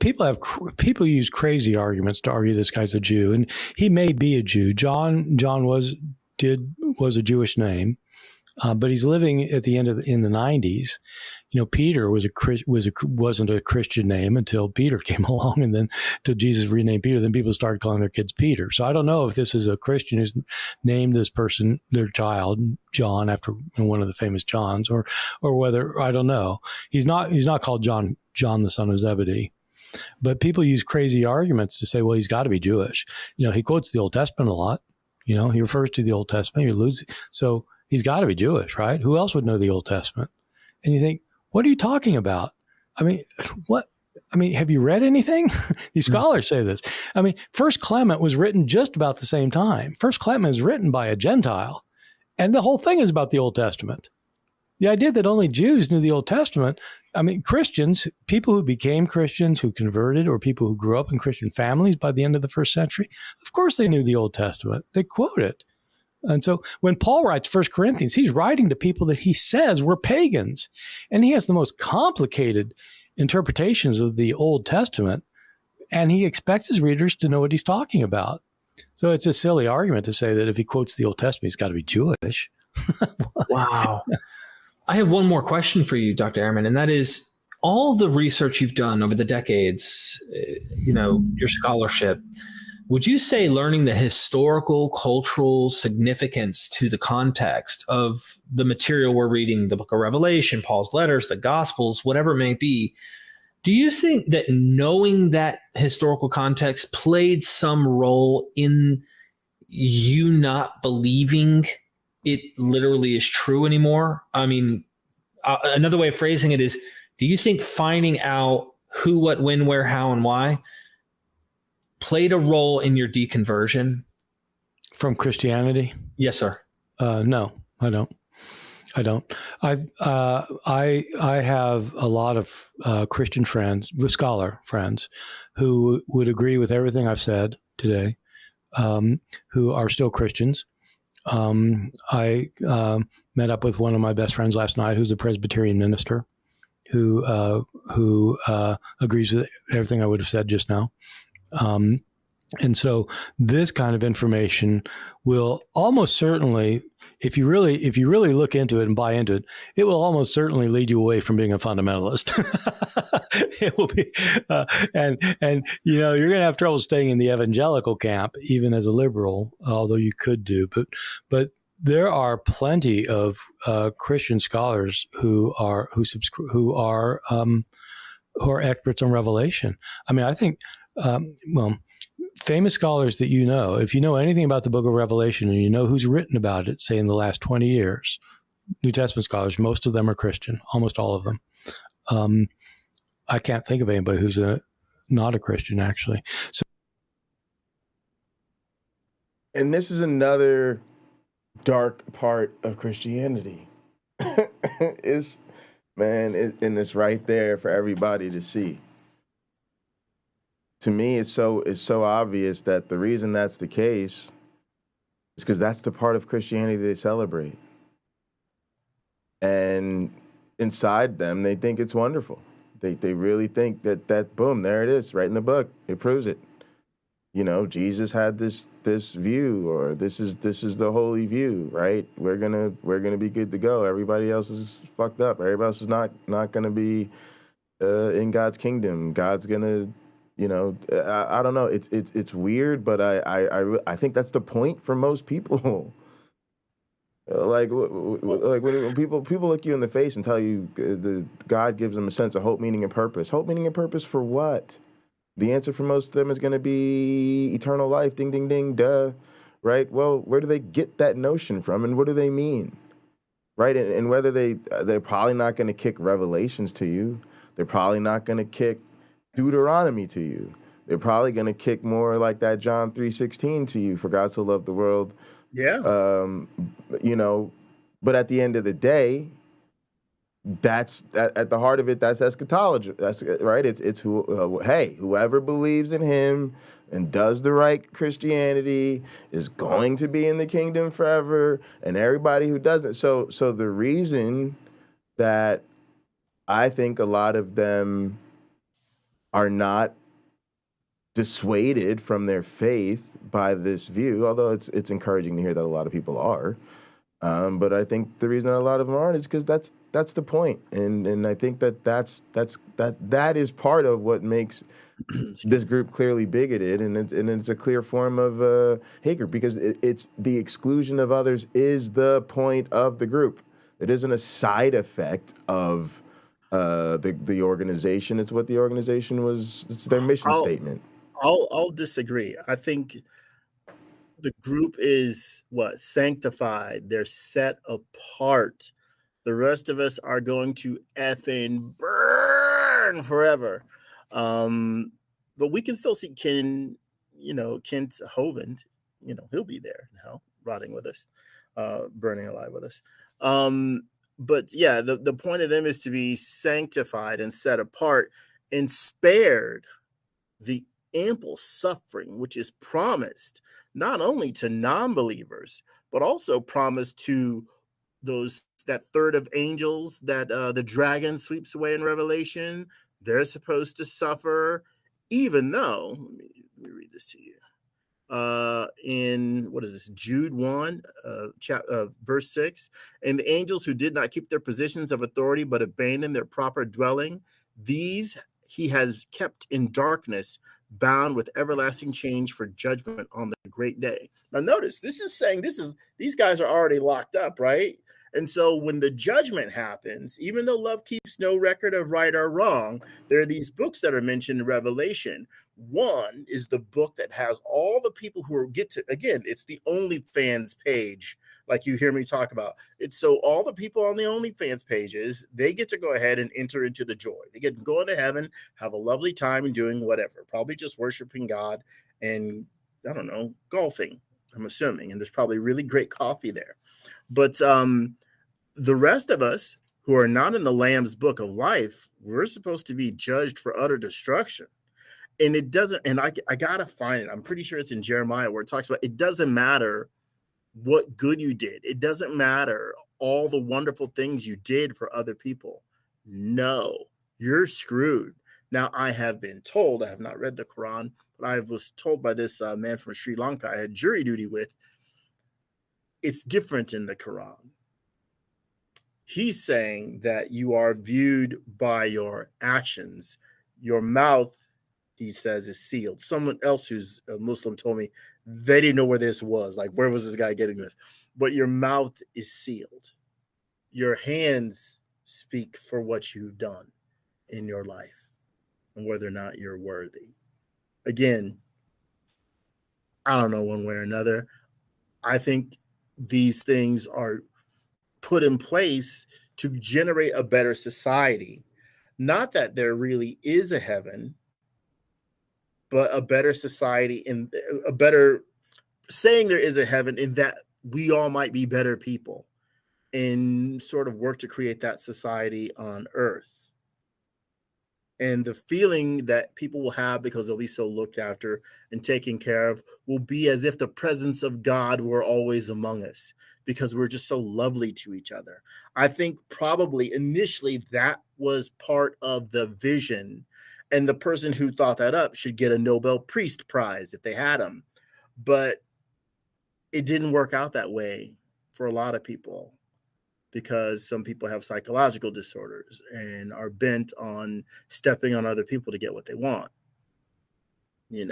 [SPEAKER 4] use crazy arguments to argue this guy's a Jew, and he may be a Jew. John was a Jewish name, but he's living at the end in the 90s. Peter wasn't a Christian name until Peter came along, and then till Jesus renamed Peter, then people started calling their kids Peter. So I don't know if this is a Christian who's named this person, their child, John, after one of the famous Johns, or whether, I don't know. He's not called John the son of Zebedee. But people use crazy arguments to say, well, he's got to be Jewish. He quotes the Old Testament a lot. He refers to the Old Testament. So he's got to be Jewish, right? Who else would know the Old Testament? And you think, what are you talking about? Have you read anything? These scholars say this. First Clement was written just about the same time. First Clement is written by a Gentile, and the whole thing is about the Old Testament. The idea that only Jews knew the Old Testament, Christians, people who became Christians, who converted, or people who grew up in Christian families by the end of the 1st century, of course they knew the Old Testament. They quote it. And so when Paul writes 1 Corinthians, he's writing to people that he says were pagans. And he has the most complicated interpretations of the Old Testament, and he expects his readers to know what he's talking about. So it's a silly argument to say that if he quotes the Old Testament, he's got to be Jewish. Wow. I have one more question for you, Dr. Ehrman, and that is all the research you've done over the decades, your scholarship, Would you say learning the historical, cultural significance to the context of the material we're reading, the book of Revelation, Paul's letters, the Gospels, whatever it may be, do you think that knowing that historical context played some role in you not believing it literally is true anymore? I mean, another way of phrasing it is, do you think finding out who, what, when, where, how, and why played a role in your deconversion
[SPEAKER 3] From Christianity?
[SPEAKER 4] Yes, sir.
[SPEAKER 3] No, I don't. I have a lot of Christian friends, scholar friends, who would agree with everything I've said today, who are still Christians. I met up with one of my best friends last night, who's a Presbyterian minister, who agrees with everything I would have said just now. And so this kind of information will almost certainly, if you really look into it and buy into it, it will almost certainly lead you away from being a fundamentalist. It will be, and you know, you're going to have trouble staying in the evangelical camp, even as a liberal, although you could do. But there are plenty of Christian scholars who are experts on Revelation. I mean, I think, famous scholars that you know, if you know anything about the book of Revelation and you know who's written about it, say in the last 20 years, New Testament scholars, most of them are Christian, almost all of them. I can't think of anybody who's not a Christian, actually. So,
[SPEAKER 1] and this is another dark part of Christianity. And it's right there for everybody to see. To me, it's so obvious that the reason that's the case is because that's the part of Christianity they celebrate. And inside them, they think it's wonderful. They really think that boom, there it is, right in the book. It proves it. You know, Jesus had this view, or this is the holy view, right? We're gonna be good to go. Everybody else is fucked up. Everybody else is not gonna be in God's kingdom. God's gonna, you know, I don't know. It's weird, but I think that's the point for most people. Like when people look you in the face and tell you the God gives them a sense of hope, meaning, and purpose. Hope, meaning, and purpose for what? The answer for most of them is going to be eternal life. Ding, ding, ding, duh. Right? Well, where do they get that notion from, and what do they mean? Right? And whether they're probably not going to kick Revelations to you. They're probably not going to kick Deuteronomy to you. They're probably going to kick more like that John 3:16 to you. For God so loved the world.
[SPEAKER 2] Yeah.
[SPEAKER 1] You know, but at the end of the day, that's at the heart of it. That's eschatology. That's right. It's whoever believes in him and does the right Christianity is going to be in the kingdom forever, and everybody who doesn't. So the reason that I think a lot of them are not dissuaded from their faith by this view, although it's encouraging to hear that a lot of people are. But I think the reason a lot of them aren't is because that's the point, and I think that is part of what makes this group clearly bigoted, and it's a clear form of hate group, because it's the exclusion of others is the point of the group. It isn't a side effect of the organization. It's what the organization was. It's their mission statement.
[SPEAKER 2] I'll disagree. I think the group is sanctified. They're set apart. The rest of us are going to effing burn forever. But we can still see Kent Hovind. You know, he'll be there in hell, rotting with us, burning alive with us. But yeah, the point of them is to be sanctified and set apart and spared the ample suffering which is promised not only to non-believers, but also promised to that third of angels that the dragon sweeps away in Revelation. They're supposed to suffer, even though, let me read this to you. In Jude 1, verse 6, and the angels who did not keep their positions of authority but abandoned their proper dwelling, these he has kept in darkness, bound with everlasting change for judgment on the great day. Now notice, this is saying these guys are already locked up, right? And so when the judgment happens, even though love keeps no record of right or wrong, there are these books that are mentioned in Revelation. One is the book that has all the people who get to, again, it's the OnlyFans page, like you hear me talk about. It's so all the people on the OnlyFans pages, they get to go ahead and enter into the joy. They get to go into heaven, have a lovely time and doing whatever, probably just worshiping God and, I don't know, golfing, I'm assuming. And there's probably really great coffee there. But the rest of us who are not in the Lamb's book of life, we're supposed to be judged for utter destruction. And it doesn't, and I got to find it. I'm pretty sure it's in Jeremiah where it talks about it doesn't matter what good you did. It doesn't matter all the wonderful things you did for other people. No, you're screwed. Now, I have been told, I have not read the Quran, but I was told by this man from Sri Lanka I had jury duty with, it's different in the Quran. He's saying that you are viewed by your actions. Your mouth, he says, is sealed. Someone else who's a Muslim told me they didn't know where this was. Like, where was this guy getting this? But your mouth is sealed. Your hands speak for what you've done in your life and whether or not you're worthy. Again, I don't know one way or another. I think these things are put in place to generate a better society. Not that there really is a heaven, but a better society, and a better, saying there is a heaven in that we all might be better people and sort of work to create that society on earth. And the feeling that people will have because they'll be so looked after and taken care of will be as if the presence of God were always among us because we're just so lovely to each other. I think probably initially that was part of the vision, and the person who thought that up should get a Nobel Priest Prize if they had him. But it didn't work out that way for a lot of people, because some people have psychological disorders and are bent on stepping on other people to get what they want. You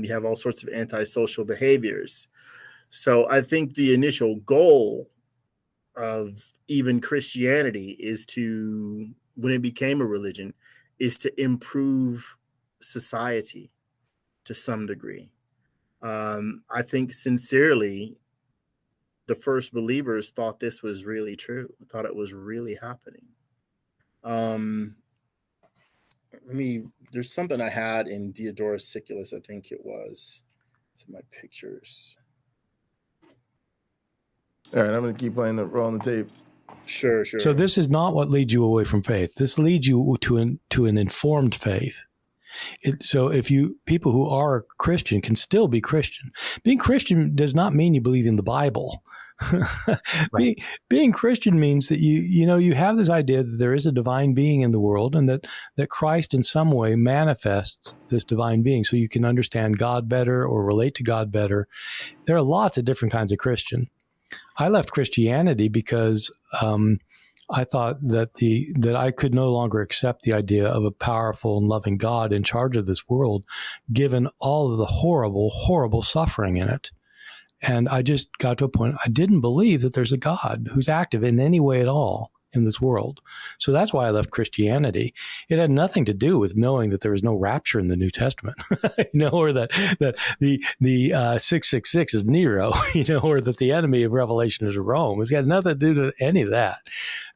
[SPEAKER 2] have all sorts of antisocial behaviors. So I think the initial goal of even Christianity is to, when it became a religion, is to improve society to some degree. I think sincerely, the first believers thought this was really true, thought it was really happening. There's something I had in Diodorus Siculus, I think it was. It's in my pictures.
[SPEAKER 1] All right, I'm going to keep playing rolling the tape.
[SPEAKER 2] Sure.
[SPEAKER 3] So this is not what leads you away from faith. This leads you to an informed faith. So people who are Christian can still be Christian. Being Christian does not mean you believe in the Bible. Right. Being Christian means that you have this idea that there is a divine being in the world, and that Christ in some way manifests this divine being so you can understand God better or relate to God better. There are lots of different kinds of Christian. I left Christianity because I thought that I could no longer accept the idea of a powerful and loving God in charge of this world, given all of the horrible, horrible suffering in it. And I just got to a point, I didn't believe that there's a God who's active in any way at all in this world. So that's why I left Christianity. It had nothing to do with knowing that there was no rapture in the New Testament, or that the 666 is Nero, or that the enemy of Revelation is Rome. It's got nothing to do with any of that.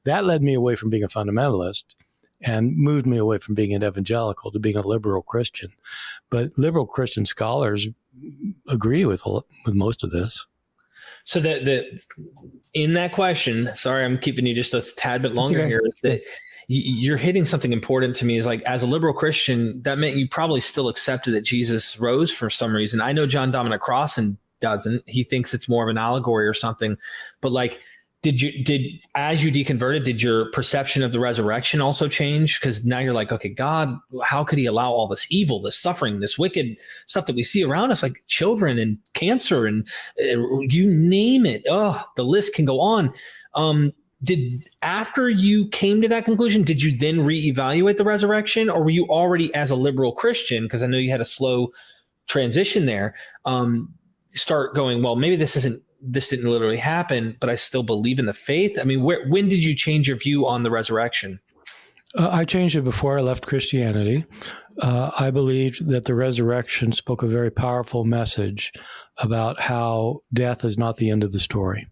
[SPEAKER 3] That led me away from being a fundamentalist and moved me away from being an evangelical to being a liberal Christian. But liberal Christian scholars agree with most of this.
[SPEAKER 4] So in that question, sorry, I'm keeping you just a tad bit longer here, is that you're hitting something important to me, is like, as a liberal Christian, that meant you probably still accepted that Jesus rose for some reason. I know John Dominic Crossan doesn't. He thinks it's more of an allegory or something. But like, as you deconverted, did your perception of the resurrection also change? Because now you're like, okay, God, how could he allow all this evil, this suffering, this wicked stuff that we see around us, like children and cancer and you name it. Oh, the list can go on. After you came to that conclusion, did you then reevaluate the resurrection, or were you already, as a liberal Christian, because I know you had a slow transition there, start going, well, maybe this didn't literally happen, but I still believe in the faith? I mean, when did you change your view on the resurrection?
[SPEAKER 3] I changed it before I left Christianity. I believed that the resurrection spoke a very powerful message about how death is not the end of the story.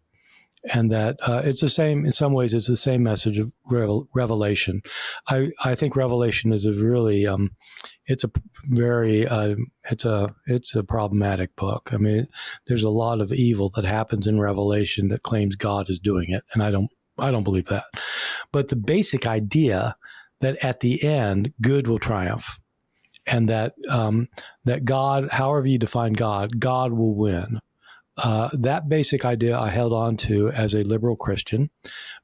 [SPEAKER 3] And that it's the same, in some ways, it's the same message of Revelation. I think Revelation is a really, it's a very, it's a problematic book. I mean, there's a lot of evil that happens in Revelation that claims God is doing it, and I don't believe that. But the basic idea that at the end, good will triumph, and that that God, however you define God, God will win. That basic idea I held on to as a liberal Christian,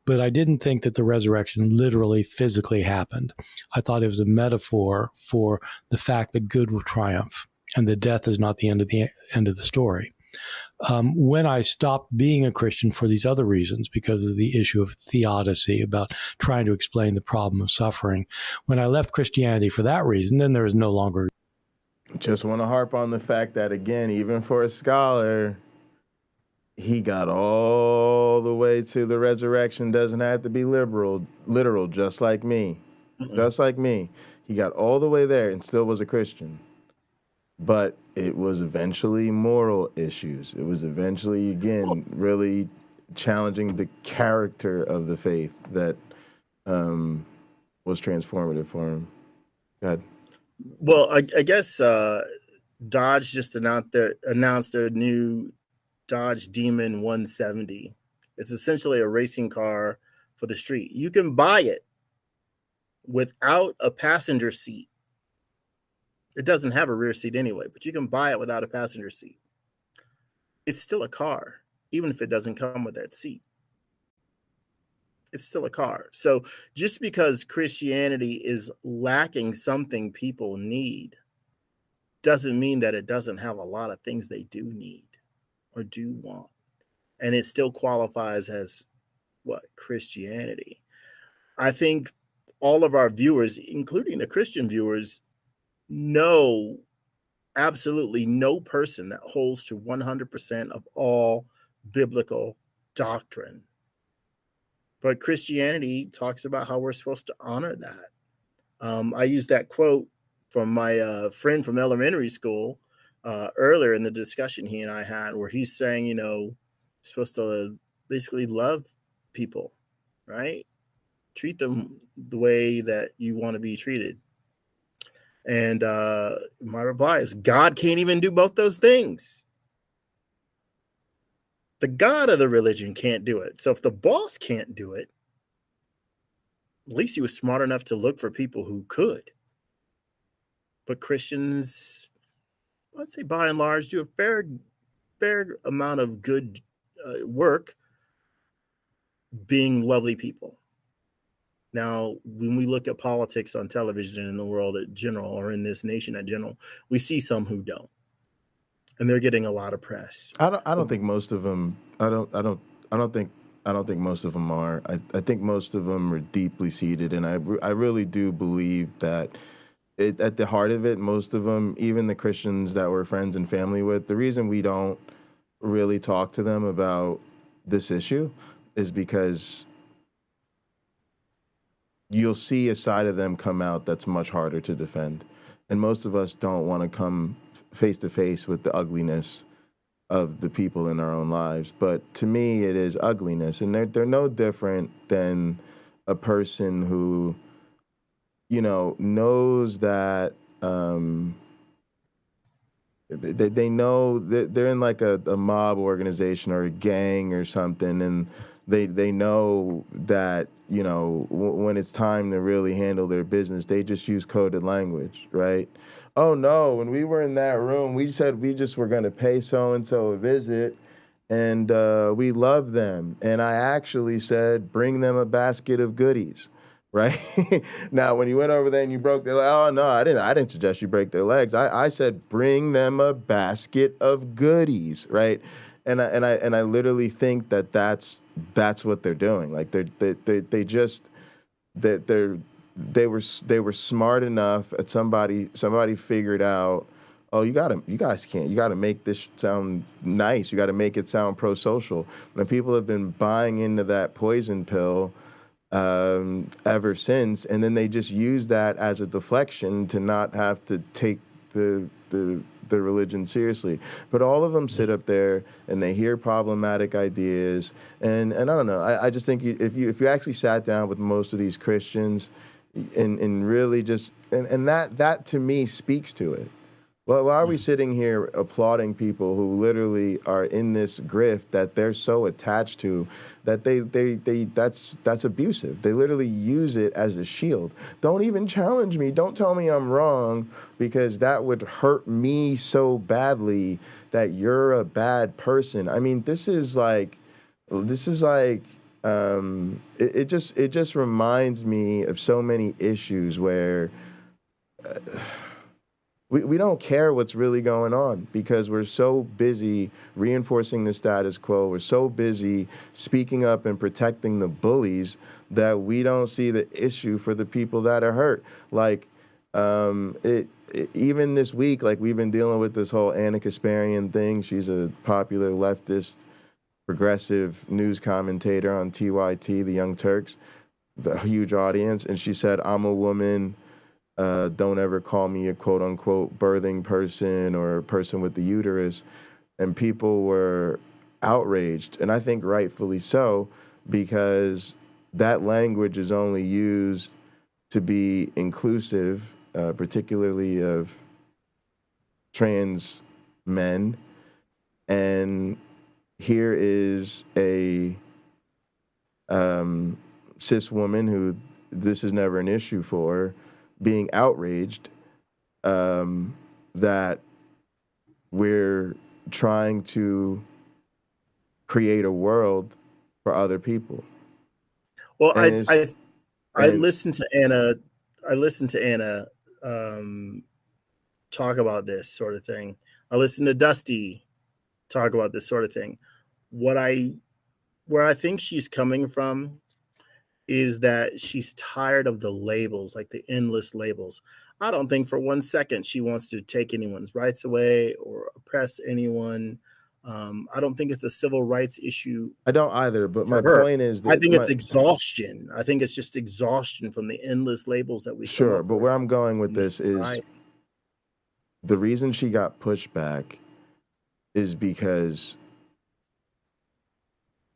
[SPEAKER 3] but I didn't think that the resurrection literally physically happened. I thought it was a metaphor for the fact that good will triumph and that death is not the end of the story. When I stopped being a Christian for these other reasons, because of the issue of theodicy, about trying to explain the problem of suffering, when I left Christianity for that reason, then there was no longer.
[SPEAKER 1] Just want to harp on the fact that, again, even for a scholar, he got all the way to the resurrection. Doesn't have to be literal, just like me. Mm-mm. Just like me. He got all the way there and still was a Christian. But it was eventually moral issues. It was eventually, again, really challenging the character of the faith that was transformative for him. Go ahead.
[SPEAKER 2] Well, I guess Dodge just announced their new Dodge Demon 170. It's essentially a racing car for the street. You can buy it without a passenger seat. It doesn't have a rear seat anyway, but you can buy it without a passenger seat. It's still a car, even if it doesn't come with that seat. It's still a car. So just because Christianity is lacking something people need doesn't mean that it doesn't have a lot of things they do need or do want. And it still qualifies as what? Christianity. I think all of our viewers, including the Christian viewers, know absolutely no person that holds to 100% of all biblical doctrine. But Christianity talks about how we're supposed to honor that. I used that quote from my friend from elementary school earlier in the discussion he and I had, where he's saying, you're supposed to basically love people, right? Treat them the way that you want to be treated. And my reply is, God can't even do both those things. The God of the religion can't do it. So if the boss can't do it, at least he was smart enough to look for people who could. But Christians, I'd say by and large, do a fair amount of good work being lovely people. Now, when we look at politics on television in the world in general, or in this nation in general, we see some who don't, and they're getting a lot of press.
[SPEAKER 1] I don't think most of them. I don't think most of them are. I think most of them are deeply seated, and I really do believe that at the heart of it, most of them, even the Christians that we're friends and family with, the reason we don't really talk to them about this issue is because you'll see a side of them come out that's much harder to defend. And most of us don't want to come face to face with the ugliness of the people in our own lives. But to me, it is ugliness. And they're no different than a person who, knows that they know that they're in like a mob organization or a gang or something, and they know that, when it's time to really handle their business, they just use coded language, right? Oh no, when we were in that room, we said we just were going to pay so-and-so a visit, and we love them. And I actually said, bring them a basket of goodies, right? Now, when you went over there and you broke their leg, oh no, I didn't suggest you break their legs. I said, bring them a basket of goodies, right? I literally think that's what they're doing. Like they were smart enough at somebody figured out, oh, you gotta make this sound nice. You gotta make it sound pro-social. And people have been buying into that poison pill ever since, and then they just use that as a deflection to not have to take the religion seriously. But all of them sit up there and they hear problematic ideas, and I don't know. I just think if you actually sat down with most of these Christians and really just and that to me speaks to it. Well, why are we sitting here applauding people who literally are in this grift that they're so attached to that that's abusive. They literally use it as a shield. Don't even challenge me. Don't tell me I'm wrong, because that would hurt me so badly that you're a bad person. I mean, it just reminds me of so many issues where we don't care what's really going on because we're so busy reinforcing the status quo. We're so busy speaking up and protecting the bullies that we don't see the issue for the people that are hurt. Like, even this week, like, we've been dealing with this whole Anna Kasparian thing. She's a popular leftist, progressive news commentator on TYT, the Young Turks, the huge audience. And she said, I'm a woman. Don't ever call me a quote unquote birthing person or a person with the uterus. And people were outraged. And I think rightfully so, because that language is only used to be inclusive, particularly of trans men. And here is a cis woman who this is never an issue for, being outraged that we're trying to create a world for other people.
[SPEAKER 2] Well, I listened to Anna. I listened to Anna talk about this sort of thing. I listened to Dusty talk about this sort of thing. Where I think she's coming from is that she's tired of the labels, like the endless labels. I don't think for 1 second she wants to take anyone's rights away or oppress anyone. I don't think it's a civil rights issue.
[SPEAKER 1] I don't either, but my point is that
[SPEAKER 2] I think it's exhaustion. I think it's just exhaustion from the endless labels that we
[SPEAKER 1] Sure, but where I'm going with this is the reason she got pushed back is because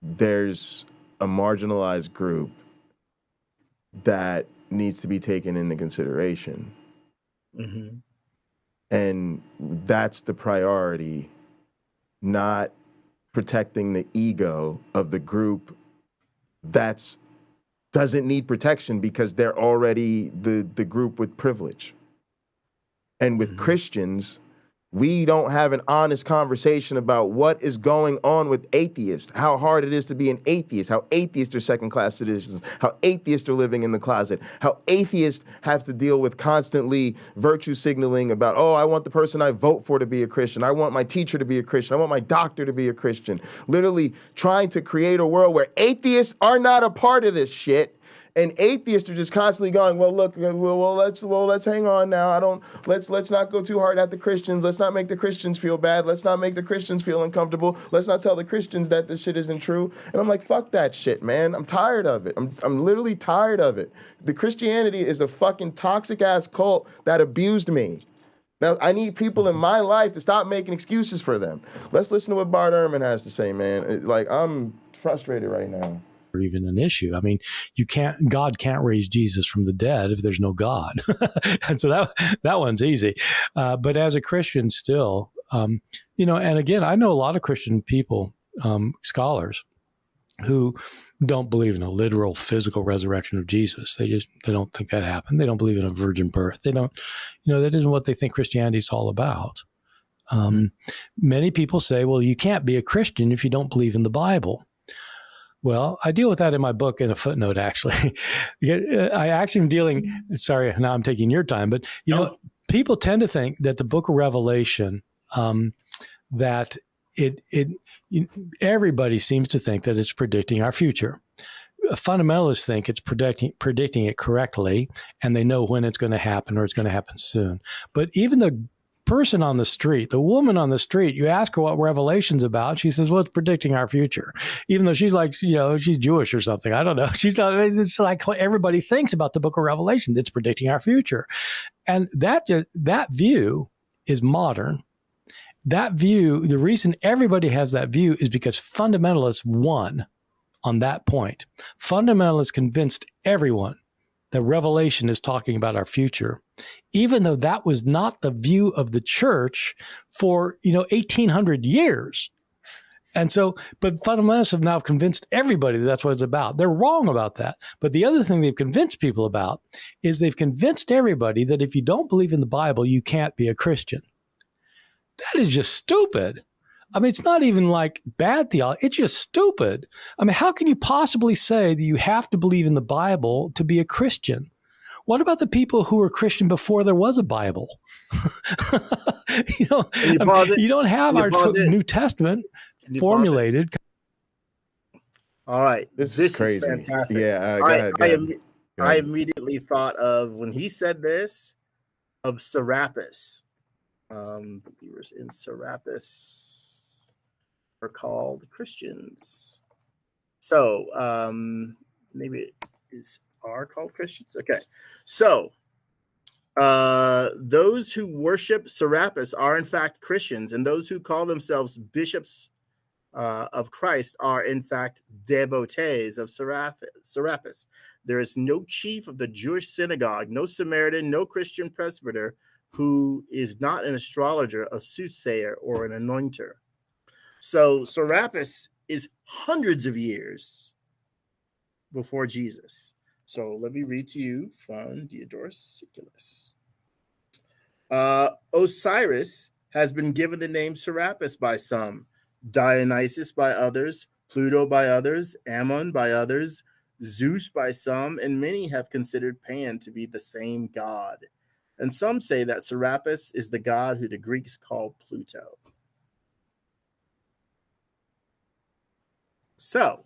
[SPEAKER 1] there's a marginalized group that needs to be taken into consideration.
[SPEAKER 2] Mm-hmm.
[SPEAKER 1] And that's the priority, not protecting the ego of the group that doesn't need protection because they're already the group with privilege. And with Christians, we don't have an honest conversation about what is going on with atheists, how hard it is to be an atheist, how atheists are second-class citizens, how atheists are living in the closet, how atheists have to deal with constantly virtue signaling about, oh, I want the person I vote for to be a Christian. I want my teacher to be a Christian. I want my doctor to be a Christian. Literally trying to create a world where atheists are not a part of this shit. And atheists are just constantly going, well, look, let's hang on now. Let's not go too hard at the Christians. Let's not make the Christians feel bad. Let's not make the Christians feel uncomfortable. Let's not tell the Christians that this shit isn't true. And I'm like, fuck that shit, man. I'm tired of it. I'm literally tired of it. The Christianity is a fucking toxic ass cult that abused me. Now, I need people in my life to stop making excuses for them. Let's listen to what Bart Ehrman has to say, man. I'm frustrated right now.
[SPEAKER 3] Even an issue. I mean, God can't raise Jesus from the dead if there's no God. And so that one's easy. But as a Christian still, and again, I know a lot of Christian people, scholars, who don't believe in a literal physical resurrection of Jesus. They don't think that happened. They don't believe in a virgin birth. They don't, that isn't what they think Christianity is all about. Many people say, well, you can't be a Christian if you don't believe in the Bible. Well, I deal with that in my book in a footnote, actually. I actually am dealing, sorry, now I'm taking your time, but, people tend to think that the book of Revelation, that everybody seems to think that it's predicting our future. Fundamentalists think it's predicting it correctly, and they know when it's going to happen or it's going to happen soon. But even the person on the street, the woman on the street, you ask her what Revelation's about, she says, well, it's predicting our future. Even though she's like, she's Jewish or something. I don't know. She's not, it's like what everybody thinks about the book of Revelation. It's predicting our future. And that view is modern. That view, the reason everybody has that view is because fundamentalists won on that point. Fundamentalists convinced everyone that Revelation is talking about our future, even though that was not the view of the church for 1,800 years. And so, but fundamentalists have now convinced everybody that that's what it's about. They're wrong about that. But the other thing they've convinced people about is they've convinced everybody that if you don't believe in the Bible, you can't be a Christian. That is just stupid. I mean, it's not even like bad theology. It's just stupid. I mean, how can you possibly say that you have to believe in the Bible to be a Christian? What about the people who were Christian before there was a Bible? You don't have our New Testament formulated.
[SPEAKER 2] All right.
[SPEAKER 1] This is crazy.
[SPEAKER 2] Fantastic.
[SPEAKER 1] Yeah, go ahead.
[SPEAKER 2] I immediately thought of, when he said this, of Serapis. Believers in Serapis are called Christians. So maybe are called Christians. Okay. So those who worship Serapis are in fact Christians, and those who call themselves bishops of Christ are in fact devotees of Serapis. There is no chief of the Jewish synagogue, no Samaritan, no Christian presbyter who is not an astrologer, a soothsayer, or an anointer. So Serapis is hundreds of years before Jesus. So let me read to you from Diodorus Siculus. Osiris has been given the name Serapis by some, Dionysus by others, Pluto by others, Ammon by others, Zeus by some, and many have considered Pan to be the same god. And some say that Serapis is the god who the Greeks called Pluto. So,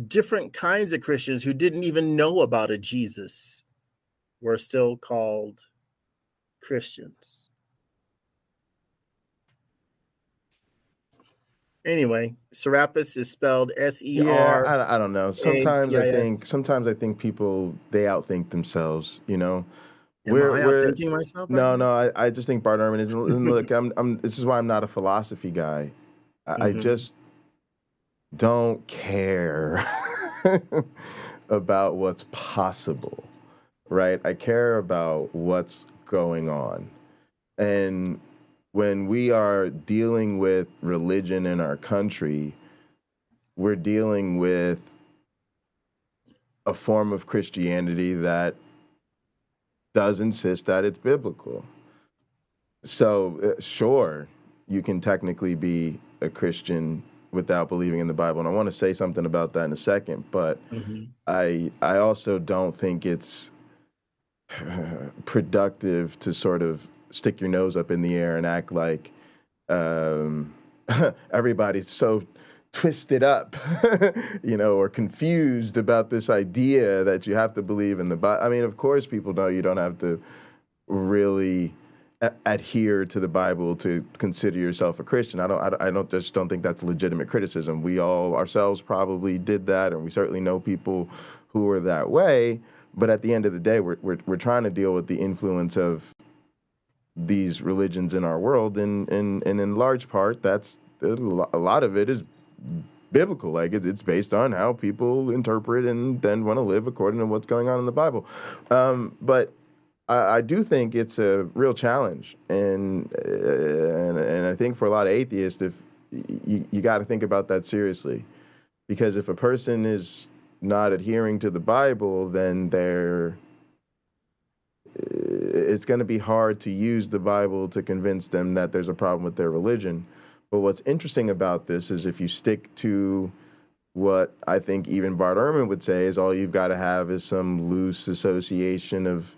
[SPEAKER 2] different kinds of Christians who didn't even know about a Jesus were still called Christians. Anyway, Serapis is spelled S-E-R.
[SPEAKER 1] Yeah, I don't know. Sometimes I think people, they outthink themselves.
[SPEAKER 2] Am I outthinking myself?
[SPEAKER 1] No. I just think Bart Ehrman is. Look, this is why I'm not a philosophy guy. I just don't care about what's possible, right? I care about what's going on, and when we are dealing with religion in our country, we're dealing with a form of Christianity that does insist that it's biblical. So, sure, you can technically be a Christian without believing in the Bible. And I want to say something about that in a second, but I also don't think it's productive to sort of stick your nose up in the air and act like everybody's so twisted up, or confused about this idea that you have to believe in the Bible. I mean, of course, people know you don't have to really adhere to the Bible to consider yourself a Christian. I don't think that's legitimate criticism. We all ourselves probably did that, and we certainly know people who were that way. But at the end of the day, we're trying to deal with the influence of these religions in our world, and in large part, that's a lot of it is biblical. Like it's based on how people interpret and then want to live according to what's going on in the Bible. But I do think it's a real challenge, and I think for a lot of atheists, if you got to think about that seriously, because if a person is not adhering to the Bible, then it's going to be hard to use the Bible to convince them that there's a problem with their religion. But what's interesting about this is if you stick to what I think even Bart Ehrman would say is all you've got to have is some loose association of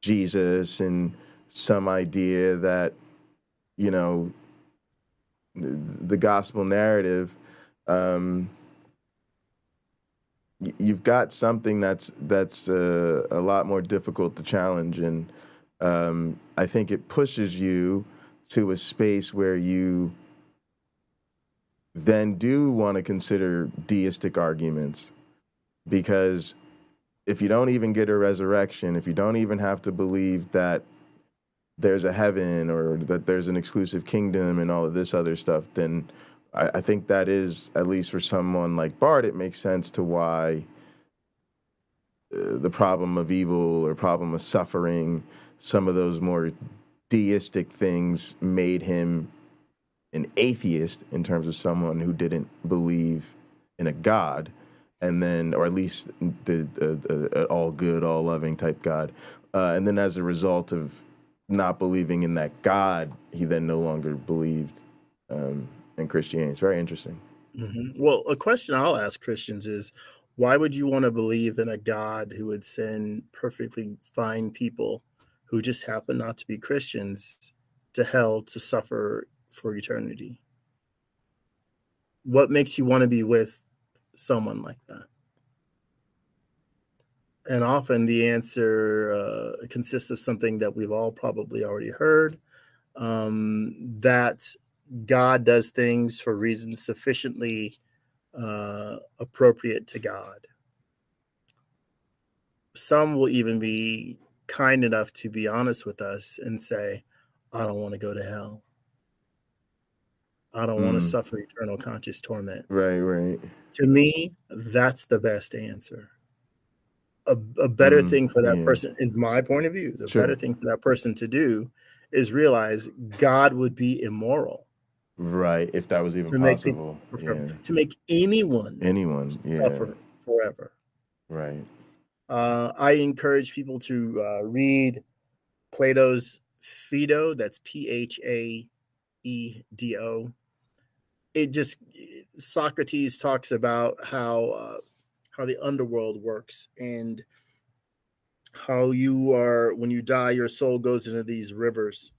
[SPEAKER 1] Jesus and some idea that, you know, the gospel narrative, you've got something that's a lot more difficult to challenge, and I think it pushes you to a space where you then do want to consider deistic arguments, because if you don't even get a resurrection, if you don't even have to believe that there's a heaven or that there's an exclusive kingdom and all of this other stuff, then I think that is, at least for someone like Bart, it makes sense to why the problem of evil or problem of suffering, some of those more deistic things made him an atheist in terms of someone who didn't believe in a God, and then, or at least the all good, all loving type God. And then as a result of not believing in that God, he then no longer believed in Christianity. It's very interesting.
[SPEAKER 2] Mm-hmm. Well, a question I'll ask Christians is, why would you want to believe in a God who would send perfectly fine people who just happen not to be Christians to hell to suffer for eternity? What makes you want to be with someone like that? And often the answer consists of something that we've all probably already heard, that God does things for reasons sufficiently appropriate to God. Some will even be kind enough to be honest with us and say, I don't want to go to hell. I don't want to suffer eternal conscious torment.
[SPEAKER 1] Right.
[SPEAKER 2] To me, that's the best answer. A better thing for that person, in my point of view, the better thing for that person to do is realize God would be immoral.
[SPEAKER 1] Right, if that was even possible.
[SPEAKER 2] To make anyone suffer forever.
[SPEAKER 1] Right.
[SPEAKER 2] I encourage people to read Plato's Phaedo. That's Phaedo. Socrates talks about how the underworld works, and how when you die, your soul goes into these rivers,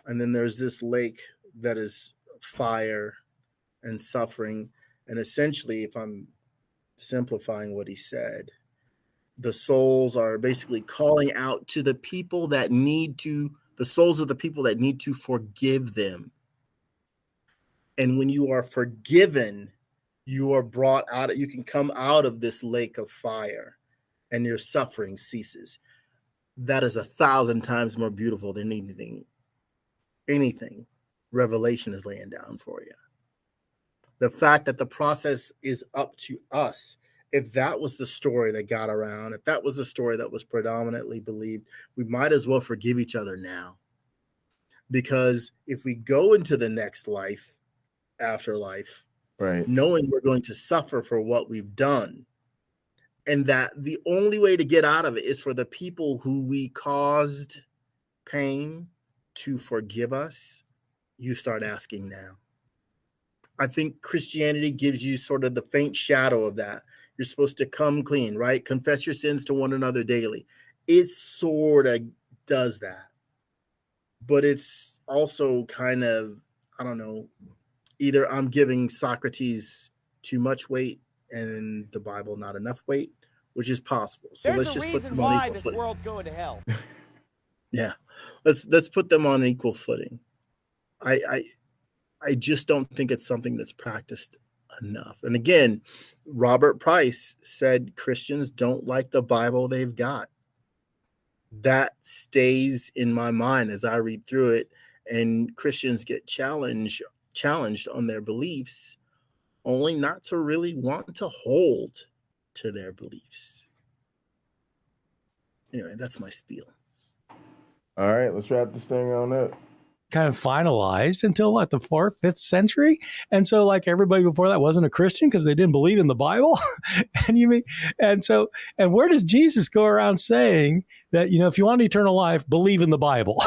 [SPEAKER 2] and then there's this lake that is fire and suffering. And essentially, if I'm simplifying what he said, the souls are basically calling out to the people that the souls of the people that need to forgive them. And when you are forgiven, you are brought out, you can come out of this lake of fire and your suffering ceases. That is 1,000 times more beautiful than anything Revelation is laying down for you. The fact that the process is up to us. If that was the story that got around, if that was the story that was predominantly believed, we might as well forgive each other now. Because if we go into the next life, afterlife,
[SPEAKER 1] right,
[SPEAKER 2] knowing we're going to suffer for what we've done, and that the only way to get out of it is for the people who we caused pain to forgive us, you start asking now. I think Christianity gives you sort of the faint shadow of that. You're supposed to come clean, right? Confess your sins to one another daily. It sort of does that. But it's also kind of, I don't know, either I'm giving Socrates too much weight and the Bible not enough weight, which is possible. So let's just put them on equal footing. There's a reason why this world's going to hell. Yeah, let's put them on equal footing. I just don't think it's something that's practiced enough. And again, Robert Price said Christians don't like the Bible they've got. That stays in my mind as I read through it, and Christians get challenged on their beliefs, only not to really want to hold to their beliefs. Anyway, that's my spiel.
[SPEAKER 1] All right, let's wrap this thing on up.
[SPEAKER 3] Kind of finalized until the 4th, 5th century. And so like everybody before that wasn't a Christian because they didn't believe in the Bible. And where does Jesus go around saying that, if you want eternal life, believe in the Bible?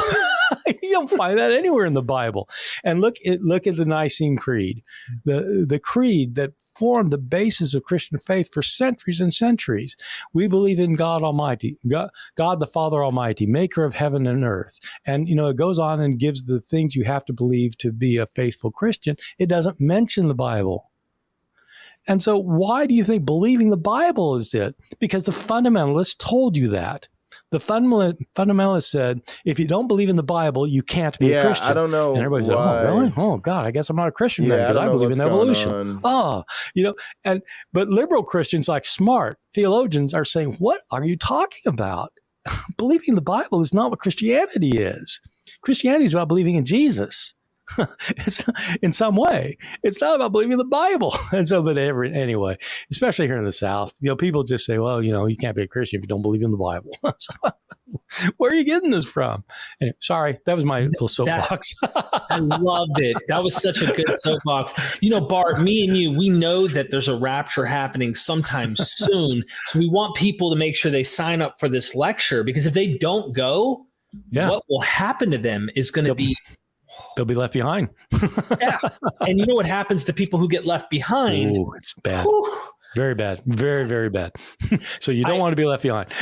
[SPEAKER 3] don't find that anywhere in the Bible. And look at the Nicene Creed, the creed that formed the basis of Christian faith for centuries and centuries. We believe in God Almighty, God the Father Almighty, maker of heaven and earth. And, it goes on and gives the things you have to believe to be a faithful Christian. It doesn't mention the Bible. And so why do you think believing the Bible is it? Because the fundamentalists told you that. The fundamentalists said, if you don't believe in the Bible, you can't be a Christian.
[SPEAKER 1] I don't know.
[SPEAKER 3] And everybody said, oh, really? Oh, God, I guess I'm not a Christian then because I believe in evolution. But liberal Christians, like smart theologians, are saying, what are you talking about? Believing the Bible is not what Christianity is. Christianity is about believing in Jesus. It's in some way. It's not about believing the Bible. And so, anyway, especially here in the South, people just say, well, you can't be a Christian if you don't believe in the Bible. So, where are you getting this from? Anyway, sorry, that was my little soapbox.
[SPEAKER 4] I loved it. That was such a good soapbox. Bart, me and you, we know that there's a rapture happening sometime soon. So we want people to make sure they sign up for this lecture, because if they don't go, what will happen to them is going to be...
[SPEAKER 3] They'll be left behind.
[SPEAKER 4] Yeah. And you know what happens to people who get left behind?
[SPEAKER 3] Ooh, it's bad. Whew. Very bad. Very, very bad. So you don't want to be left behind.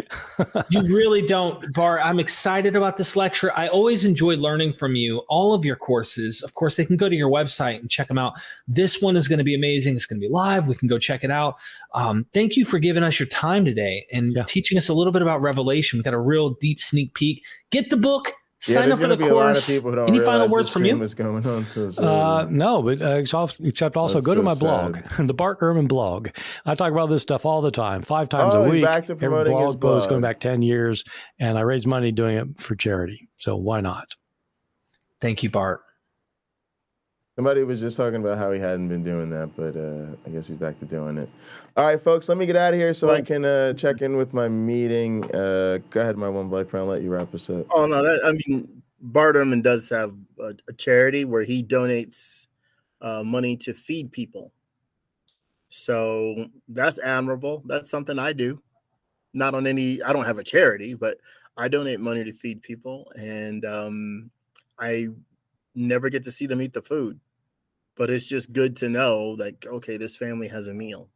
[SPEAKER 4] You really don't, Bart. I'm excited about this lecture. I always enjoy learning from you. All of your courses, of course, they can go to your website and check them out. This one is going to be amazing. It's going to be live. We can go check it out. Thank you for giving us your time today and teaching us a little bit about Revelation. We got a real deep sneak peek. Get the book. Sign up for the course. Any final words from you?
[SPEAKER 1] Going on,
[SPEAKER 3] no, but except also go to my blog, the Bart Ehrman blog. I talk about this stuff all the time, 5 times a week.
[SPEAKER 1] Back to promoting his blog
[SPEAKER 3] post going back 10 years, and I raise money doing it for charity. So why not?
[SPEAKER 4] Thank you, Bart.
[SPEAKER 1] Somebody was just talking about how he hadn't been doing that, but I guess he's back to doing it. All right, folks, let me get out of here so I can check in with my meeting. Go ahead, my one black friend. I'll let you wrap us up.
[SPEAKER 2] Oh, no, Bart Ehrman does have a charity where he donates money to feed people. So that's admirable. That's something I do. I don't have a charity, but I donate money to feed people, and I never get to see them eat the food, but it's just good to know, like, okay, this family has a meal.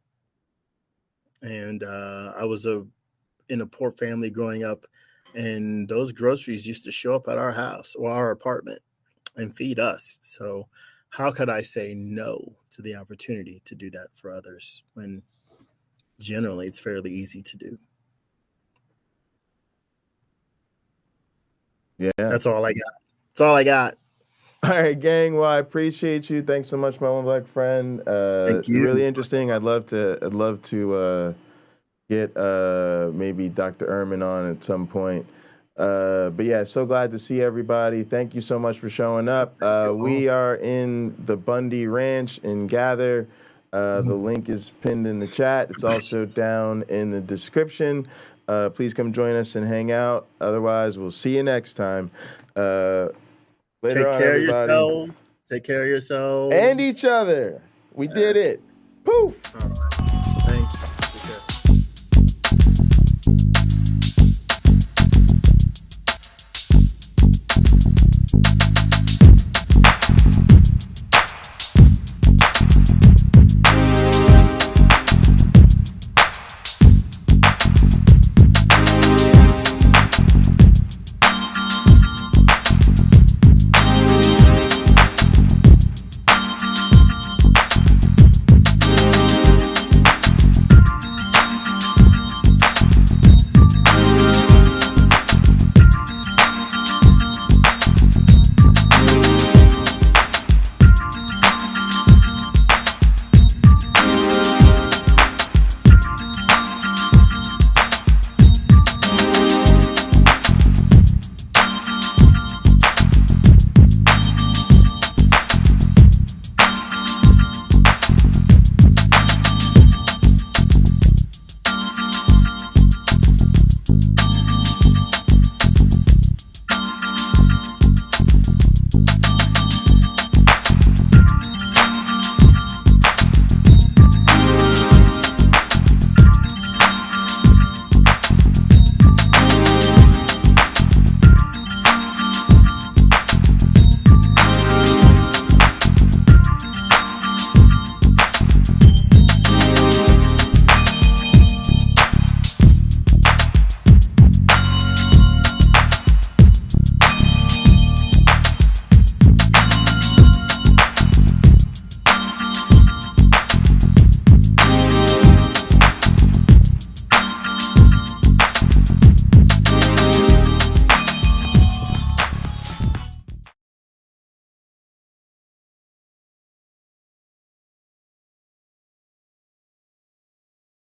[SPEAKER 2] And I was in a poor family growing up, and those groceries used to show up at our house or our apartment and feed us. So how could I say no to the opportunity to do that for others when generally it's fairly easy to do?
[SPEAKER 1] Yeah,
[SPEAKER 2] that's all I got.
[SPEAKER 1] All right, gang. Well, I appreciate you. Thanks so much, my one black friend.
[SPEAKER 2] Thank you.
[SPEAKER 1] Really interesting. I'd love to get maybe Dr. Ehrman on at some point. But yeah, so glad to see everybody. Thank you so much for showing up. We are in the Bundy Ranch in Gather. The link is pinned in the chat. It's also down in the description. Please come join us and hang out. Otherwise, we'll see you next time. Later
[SPEAKER 2] Take
[SPEAKER 1] on,
[SPEAKER 2] care
[SPEAKER 1] everybody.
[SPEAKER 2] of yourself. Take care of yourself.
[SPEAKER 1] And each other. We did it. Poof.